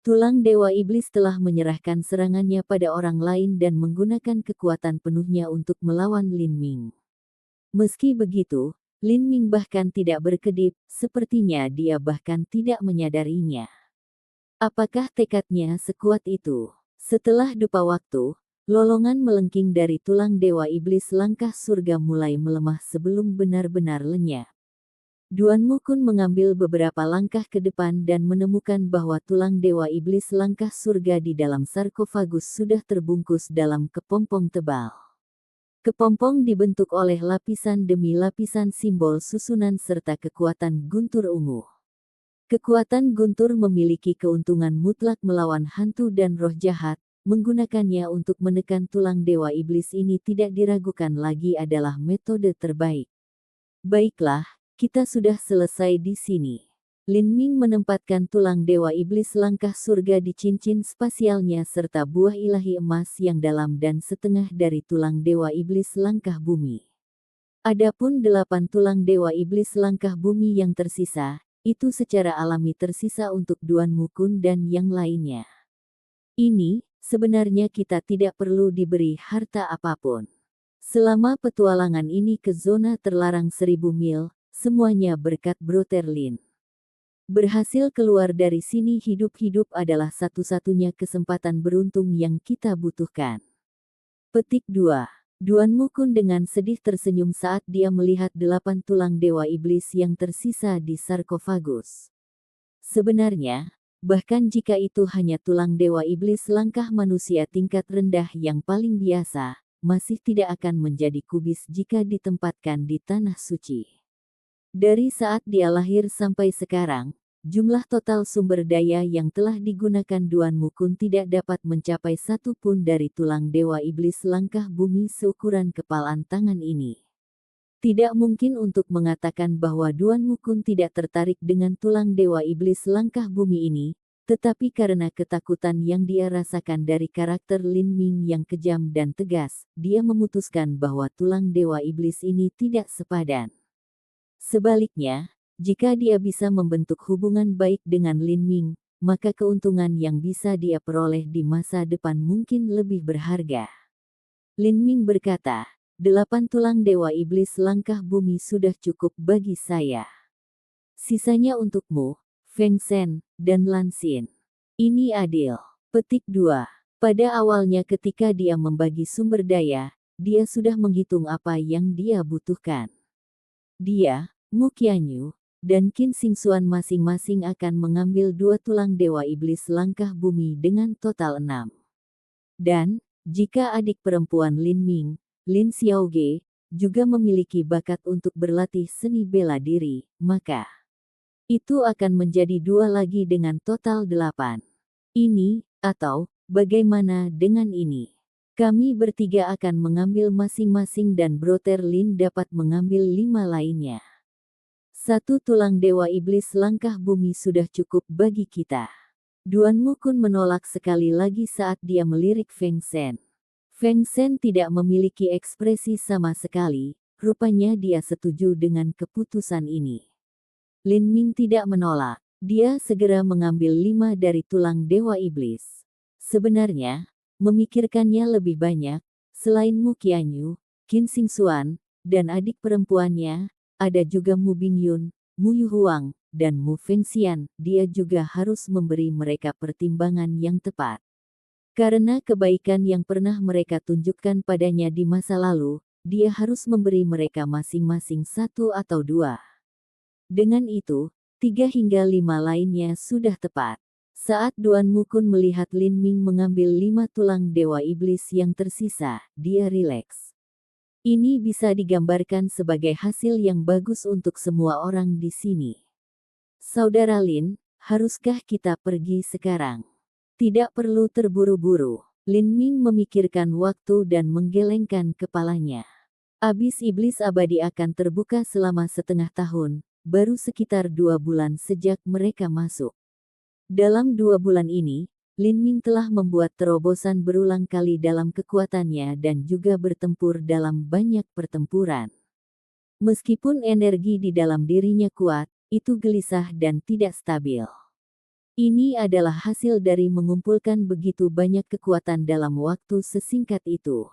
Tulang dewa iblis telah menyerahkan serangannya pada orang lain dan menggunakan kekuatan penuhnya untuk melawan Lin Ming. Meski begitu, Lin Ming bahkan tidak berkedip, sepertinya dia bahkan tidak menyadarinya. Apakah tekadnya sekuat itu? Setelah dupa waktu, lolongan melengking dari tulang dewa iblis langkah surga mulai melemah sebelum benar-benar lenyap. Duan Mukun mengambil beberapa langkah ke depan dan menemukan bahwa tulang dewa iblis langkah surga di dalam sarkofagus sudah terbungkus dalam kepompong tebal. Kepompong dibentuk oleh lapisan demi lapisan simbol susunan serta kekuatan guntur ungu. Kekuatan guntur memiliki keuntungan mutlak melawan hantu dan roh jahat, menggunakannya untuk menekan tulang dewa iblis ini tidak diragukan lagi adalah metode terbaik. Baiklah, kita sudah selesai di sini. Lin Ming menempatkan tulang dewa iblis langkah surga di cincin spasialnya serta buah ilahi emas yang dalam dan setengah dari tulang dewa iblis langkah bumi. Adapun 8 tulang dewa iblis langkah bumi yang tersisa, itu secara alami tersisa untuk Duan Mukun dan yang lainnya. Ini, sebenarnya kita tidak perlu diberi harta apapun. Selama petualangan ini ke zona terlarang 1000 mil, semuanya berkat Brother Lin. Berhasil keluar dari sini hidup-hidup adalah satu-satunya kesempatan beruntung yang kita butuhkan. Petik 2. Duan Mukun dengan sedih tersenyum saat dia melihat 8 tulang dewa iblis yang tersisa di sarkofagus. Sebenarnya, bahkan jika itu hanya tulang dewa iblis langkah manusia tingkat rendah yang paling biasa, masih tidak akan menjadi kubis jika ditempatkan di tanah suci. Dari saat dia lahir sampai sekarang, jumlah total sumber daya yang telah digunakan Duan Mukun tidak dapat mencapai satu pun dari tulang dewa iblis langkah bumi seukuran kepalan tangan ini. Tidak mungkin untuk mengatakan bahwa Duan Mukun tidak tertarik dengan tulang dewa iblis langkah bumi ini, tetapi karena ketakutan yang dia rasakan dari karakter Lin Ming yang kejam dan tegas, dia memutuskan bahwa tulang dewa iblis ini tidak sepadan. Sebaliknya, jika dia bisa membentuk hubungan baik dengan Lin Ming, maka keuntungan yang bisa dia peroleh di masa depan mungkin lebih berharga. Lin Ming berkata, 8 tulang dewa iblis langkah bumi sudah cukup bagi saya. Sisanya untukmu, Feng Shen, dan Lan Xin. Ini adil. Petik 2. Pada awalnya ketika dia membagi sumber daya, dia sudah menghitung apa yang dia butuhkan. Dia, Mu Qianyu, dan Qin Xingxuan masing-masing akan mengambil 2 tulang dewa iblis langkah bumi dengan total 6. Dan, jika adik perempuan Lin Ming, Lin Xiaoge, juga memiliki bakat untuk berlatih seni bela diri, maka itu akan menjadi 2 lagi dengan total 8. Ini, atau, bagaimana dengan ini? Kami bertiga akan mengambil masing-masing dan Brother Lin dapat mengambil 5 lainnya. 1 tulang dewa iblis langkah bumi sudah cukup bagi kita. Duan Mukun menolak sekali lagi saat dia melirik Feng Shen. Feng Shen tidak memiliki ekspresi sama sekali, rupanya dia setuju dengan keputusan ini. Lin Ming tidak menolak, dia segera mengambil 5 dari tulang dewa iblis. Sebenarnya, memikirkannya lebih banyak, selain Mu Qianyu, Qin Xingxuan, dan adik perempuannya, ada juga Mu Bingyun, Mu Yuhuang, dan Mu Fengxian, dia juga harus memberi mereka pertimbangan yang tepat. Karena kebaikan yang pernah mereka tunjukkan padanya di masa lalu, dia harus memberi mereka masing-masing 1 atau 2. Dengan itu, 3 hingga 5 lainnya sudah tepat. Saat Duan Mukun melihat Lin Ming mengambil 5 tulang dewa iblis yang tersisa, dia rileks. Ini bisa digambarkan sebagai hasil yang bagus untuk semua orang di sini. Saudara Lin, haruskah kita pergi sekarang? Tidak perlu terburu-buru. Lin Ming memikirkan waktu dan menggelengkan kepalanya. Abis iblis abadi akan terbuka selama setengah tahun, baru sekitar 2 bulan sejak mereka masuk. Dalam 2 bulan ini, Lin Ming telah membuat terobosan berulang kali dalam kekuatannya dan juga bertempur dalam banyak pertempuran. Meskipun energi di dalam dirinya kuat, itu gelisah dan tidak stabil. Ini adalah hasil dari mengumpulkan begitu banyak kekuatan dalam waktu sesingkat itu.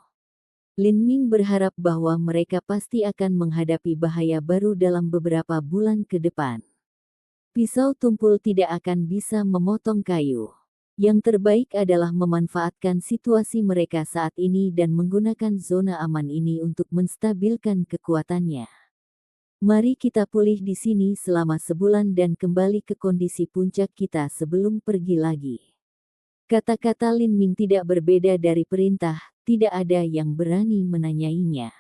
Lin Ming berharap bahwa mereka pasti akan menghadapi bahaya baru dalam beberapa bulan ke depan. Pisau tumpul tidak akan bisa memotong kayu. Yang terbaik adalah memanfaatkan situasi mereka saat ini dan menggunakan zona aman ini untuk menstabilkan kekuatannya. Mari kita pulih di sini selama sebulan dan kembali ke kondisi puncak kita sebelum pergi lagi. Kata-kata Lin Ming tidak berbeda dari perintah, tidak ada yang berani menanyainya.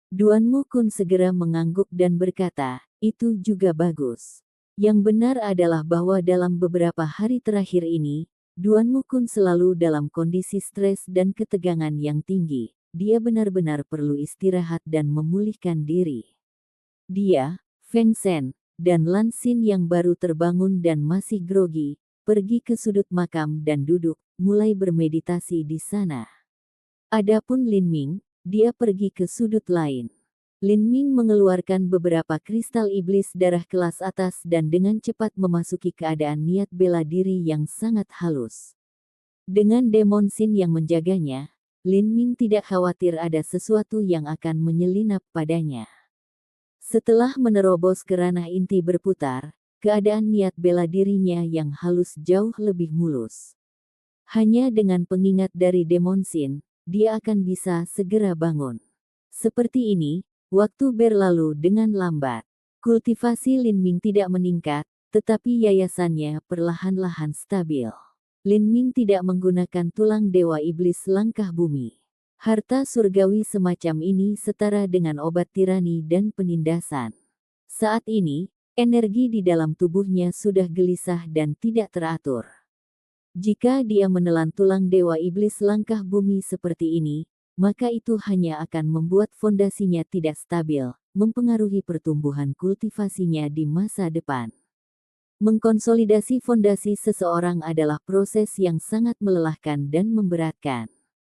Duan Mu Kun segera mengangguk dan berkata, itu juga bagus. Yang benar adalah bahwa dalam beberapa hari terakhir ini, Duan Mu Kun selalu dalam kondisi stres dan ketegangan yang tinggi. Dia benar-benar perlu istirahat dan memulihkan diri. Dia, Feng Shen, dan Lan Xin yang baru terbangun dan masih grogi, pergi ke sudut makam dan duduk, mulai bermeditasi di sana. Adapun Lin Ming, dia pergi ke sudut lain. Lin Ming mengeluarkan beberapa kristal iblis darah kelas atas dan dengan cepat memasuki keadaan niat bela diri yang sangat halus. Dengan Demon Sin yang menjaganya, Lin Ming tidak khawatir ada sesuatu yang akan menyelinap padanya. Setelah menerobos ke ranah inti berputar, keadaan niat bela dirinya yang halus jauh lebih mulus. Hanya dengan pengingat dari Demon Sin, dia akan bisa segera bangun. Seperti ini, waktu berlalu dengan lambat. Kultivasi Lin Ming tidak meningkat, tetapi yayasannya perlahan-lahan stabil. Lin Ming tidak menggunakan tulang dewa iblis langkah bumi. Harta surgawi semacam ini setara dengan obat tirani dan penindasan. Saat ini, energi di dalam tubuhnya sudah gelisah dan tidak teratur. Jika dia menelan tulang dewa iblis langkah bumi seperti ini, maka itu hanya akan membuat fondasinya tidak stabil, mempengaruhi pertumbuhan kultivasinya di masa depan. Mengkonsolidasi fondasi seseorang adalah proses yang sangat melelahkan dan memberatkan.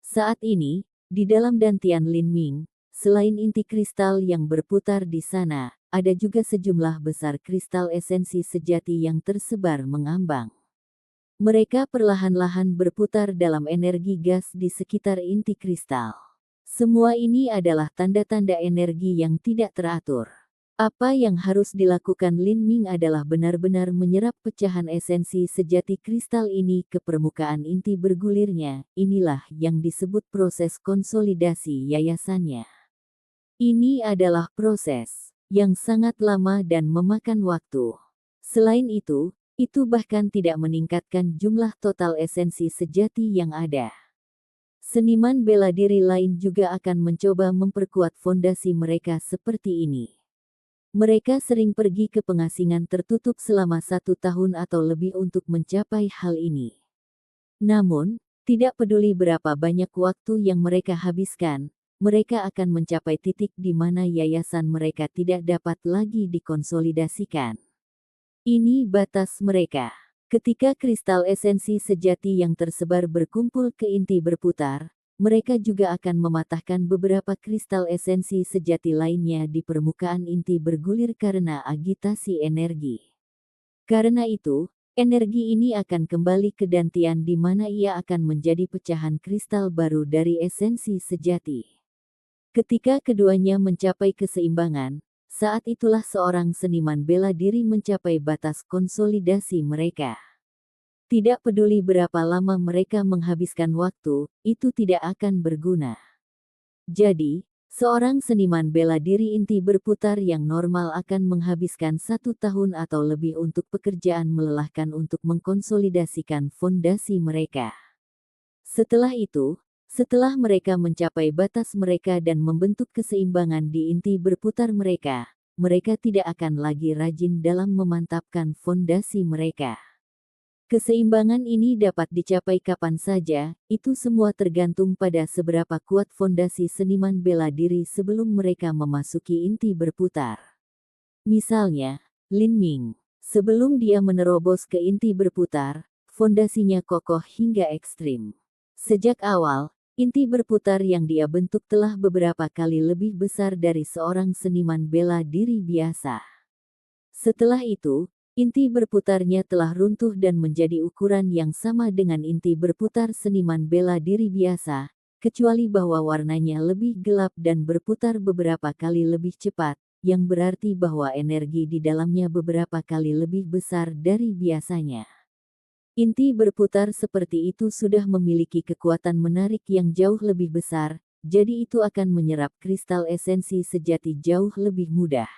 Saat ini, di dalam dantian Lin Ming, selain inti kristal yang berputar di sana, ada juga sejumlah besar kristal esensi sejati yang tersebar mengambang. Mereka perlahan-lahan berputar dalam energi gas di sekitar inti kristal. Semua ini adalah tanda-tanda energi yang tidak teratur. Apa yang harus dilakukan Lin Ming adalah benar-benar menyerap pecahan esensi sejati kristal ini ke permukaan inti bergulirnya. Inilah yang disebut proses konsolidasi yayasannya. Ini adalah proses yang sangat lama dan memakan waktu. Selain itu bahkan tidak meningkatkan jumlah total esensi sejati yang ada. Seniman bela diri lain juga akan mencoba memperkuat fondasi mereka seperti ini. Mereka sering pergi ke pengasingan tertutup selama 1 tahun atau lebih untuk mencapai hal ini. Namun, tidak peduli berapa banyak waktu yang mereka habiskan, mereka akan mencapai titik di mana yayasan mereka tidak dapat lagi dikonsolidasikan. Ini batas mereka. Ketika kristal esensi sejati yang tersebar berkumpul ke inti berputar, mereka juga akan mematahkan beberapa kristal esensi sejati lainnya di permukaan inti bergulir karena agitasi energi. Karena itu, energi ini akan kembali ke dantian di mana ia akan menjadi pecahan kristal baru dari esensi sejati. Ketika keduanya mencapai keseimbangan, saat itulah seorang seniman bela diri mencapai batas konsolidasi mereka. Tidak peduli berapa lama mereka menghabiskan waktu, itu tidak akan berguna. Jadi, seorang seniman bela diri inti berputar yang normal akan menghabiskan 1 tahun atau lebih untuk pekerjaan melelahkan untuk mengkonsolidasikan fondasi mereka. Setelah itu, setelah mereka mencapai batas mereka dan membentuk keseimbangan di inti berputar mereka tidak akan lagi rajin dalam memantapkan fondasi mereka. Keseimbangan ini dapat dicapai kapan saja, itu semua tergantung pada seberapa kuat fondasi seniman bela diri sebelum mereka memasuki inti berputar. Misalnya, Lin Ming, sebelum dia menerobos ke inti berputar, fondasinya kokoh hingga ekstrim. Sejak awal, inti berputar yang dia bentuk telah beberapa kali lebih besar dari seorang seniman bela diri biasa. Setelah itu, inti berputarnya telah runtuh dan menjadi ukuran yang sama dengan inti berputar seniman bela diri biasa, kecuali bahwa warnanya lebih gelap dan berputar beberapa kali lebih cepat, yang berarti bahwa energi di dalamnya beberapa kali lebih besar dari biasanya. Inti berputar seperti itu sudah memiliki kekuatan menarik yang jauh lebih besar, jadi itu akan menyerap kristal esensi sejati jauh lebih mudah.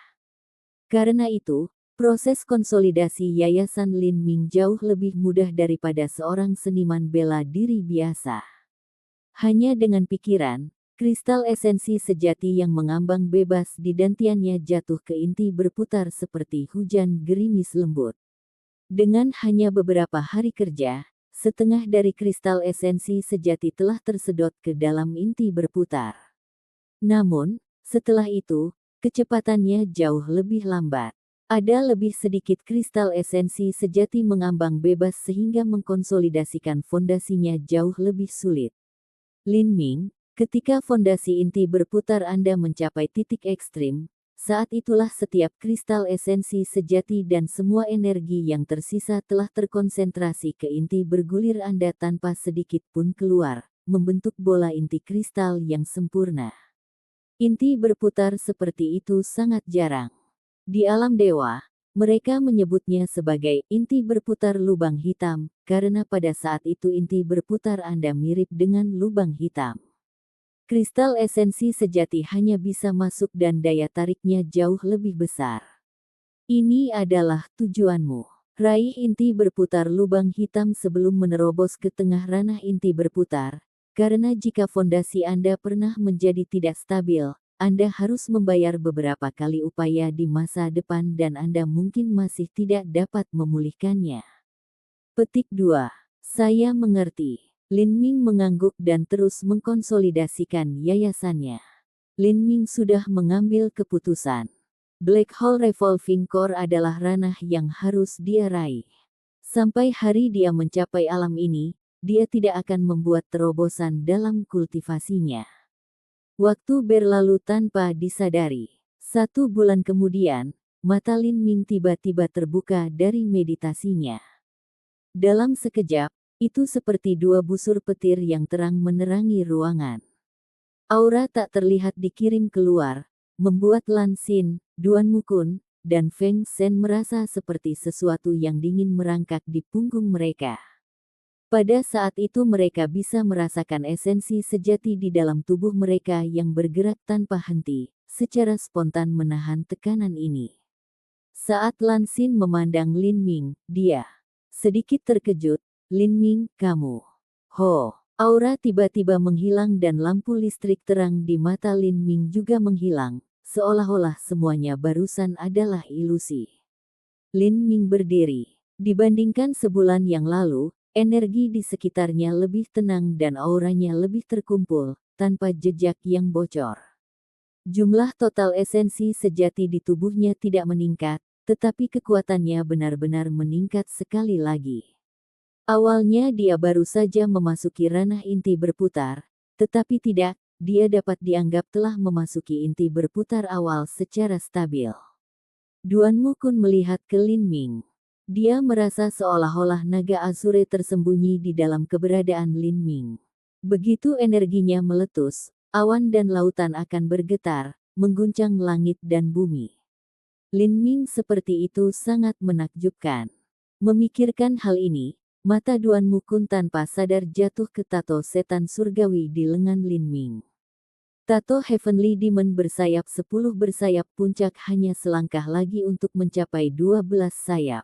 Karena itu, proses konsolidasi Yayasan Lin Ming jauh lebih mudah daripada seorang seniman bela diri biasa. Hanya dengan pikiran, kristal esensi sejati yang mengambang bebas di dantiannya jatuh ke inti berputar seperti hujan gerimis lembut. Dengan hanya beberapa hari kerja, setengah dari kristal esensi sejati telah tersedot ke dalam inti berputar. Namun, setelah itu, kecepatannya jauh lebih lambat. Ada lebih sedikit kristal esensi sejati mengambang bebas sehingga mengkonsolidasikan fondasinya jauh lebih sulit. Lin Ming, ketika fondasi inti berputar Anda mencapai titik ekstrim, saat itulah setiap kristal esensi sejati dan semua energi yang tersisa telah terkonsentrasi ke inti bergulir Anda tanpa sedikit pun keluar, membentuk bola inti kristal yang sempurna. Inti berputar seperti itu sangat jarang. Di alam dewa, mereka menyebutnya sebagai inti berputar lubang hitam, karena pada saat itu inti berputar Anda mirip dengan lubang hitam. Kristal esensi sejati hanya bisa masuk dan daya tariknya jauh lebih besar. Ini adalah tujuanmu. Raih inti berputar lubang hitam sebelum menerobos ke tengah ranah inti berputar, karena jika fondasi Anda pernah menjadi tidak stabil, Anda harus membayar beberapa kali upaya di masa depan dan Anda mungkin masih tidak dapat memulihkannya. Petik 2. Saya mengerti. Lin Ming mengangguk dan terus mengkonsolidasikan yayasannya. Lin Ming sudah mengambil keputusan. Black Hole Revolving Core adalah ranah yang harus dia raih. Sampai hari dia mencapai alam ini, dia tidak akan membuat terobosan dalam kultivasinya. Waktu berlalu tanpa disadari. 1 bulan kemudian, mata Lin Ming tiba-tiba terbuka dari meditasinya. Dalam sekejap, itu seperti 2 busur petir yang terang menerangi ruangan. Aura tak terlihat dikirim keluar, membuat Lan Xin, Duan Mukun, dan Feng Shen merasa seperti sesuatu yang dingin merangkak di punggung mereka. Pada saat itu mereka bisa merasakan esensi sejati di dalam tubuh mereka yang bergerak tanpa henti, secara spontan menahan tekanan ini. Saat Lan Xin memandang Lin Ming, dia sedikit terkejut. Lin Ming, kamu. Ho. Aura tiba-tiba menghilang dan lampu listrik terang di mata Lin Ming juga menghilang, seolah-olah semuanya barusan adalah ilusi. Lin Ming berdiri. Dibandingkan sebulan yang lalu, energi di sekitarnya lebih tenang dan auranya lebih terkumpul, tanpa jejak yang bocor. Jumlah total esensi sejati di tubuhnya tidak meningkat, tetapi kekuatannya benar-benar meningkat sekali lagi. Awalnya dia baru saja memasuki ranah inti berputar, tetapi tidak, dia dapat dianggap telah memasuki inti berputar awal secara stabil. Duan Mukun melihat ke Lin Ming. Dia merasa seolah-olah naga Azure tersembunyi di dalam keberadaan Lin Ming. Begitu energinya meletus, awan dan lautan akan bergetar, mengguncang langit dan bumi. Lin Ming seperti itu sangat menakjubkan. Memikirkan hal ini, mata Duan Mukun tanpa sadar jatuh ke tato setan surgawi di lengan Lin Ming. Tato Heavenly Demon bersayap 10 bersayap puncak hanya selangkah lagi untuk mencapai 12 sayap.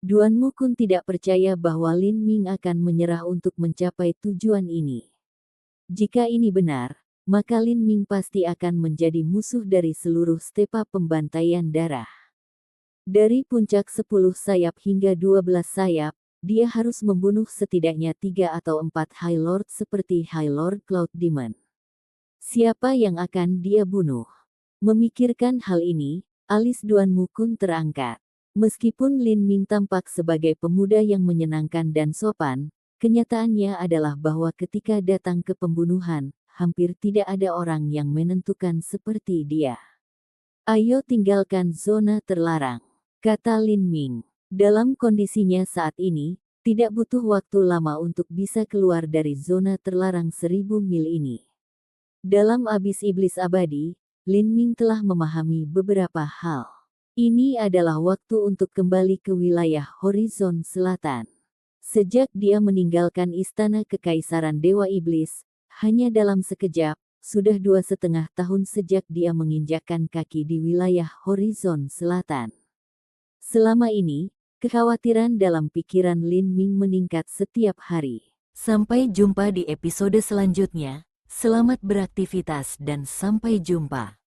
Duan Mukun tidak percaya bahwa Lin Ming akan menyerah untuk mencapai tujuan ini. Jika ini benar, maka Lin Ming pasti akan menjadi musuh dari seluruh stepa pembantaian darah. Dari puncak 10 sayap hingga 12 sayap, dia harus membunuh setidaknya 3 atau 4 High Lord seperti High Lord Cloud Demon. Siapa yang akan dia bunuh? Memikirkan hal ini, alis Duan Mukun terangkat. Meskipun Lin Ming tampak sebagai pemuda yang menyenangkan dan sopan, kenyataannya adalah bahwa ketika datang ke pembunuhan, hampir tidak ada orang yang menentukan seperti dia. Ayo tinggalkan zona terlarang, kata Lin Ming. Dalam kondisinya saat ini, tidak butuh waktu lama untuk bisa keluar dari zona terlarang 1000 mil ini. Dalam Abis Iblis Abadi, Lin Ming telah memahami beberapa hal. Ini adalah waktu untuk kembali ke wilayah Horizon Selatan. Sejak dia meninggalkan istana kekaisaran Dewa Iblis, hanya dalam sekejap, sudah 2,5 tahun sejak dia menginjakkan kaki di wilayah Horizon Selatan. Selama ini, kekhawatiran dalam pikiran Lin Ming meningkat setiap hari. Sampai jumpa di episode selanjutnya. Selamat beraktivitas dan sampai jumpa.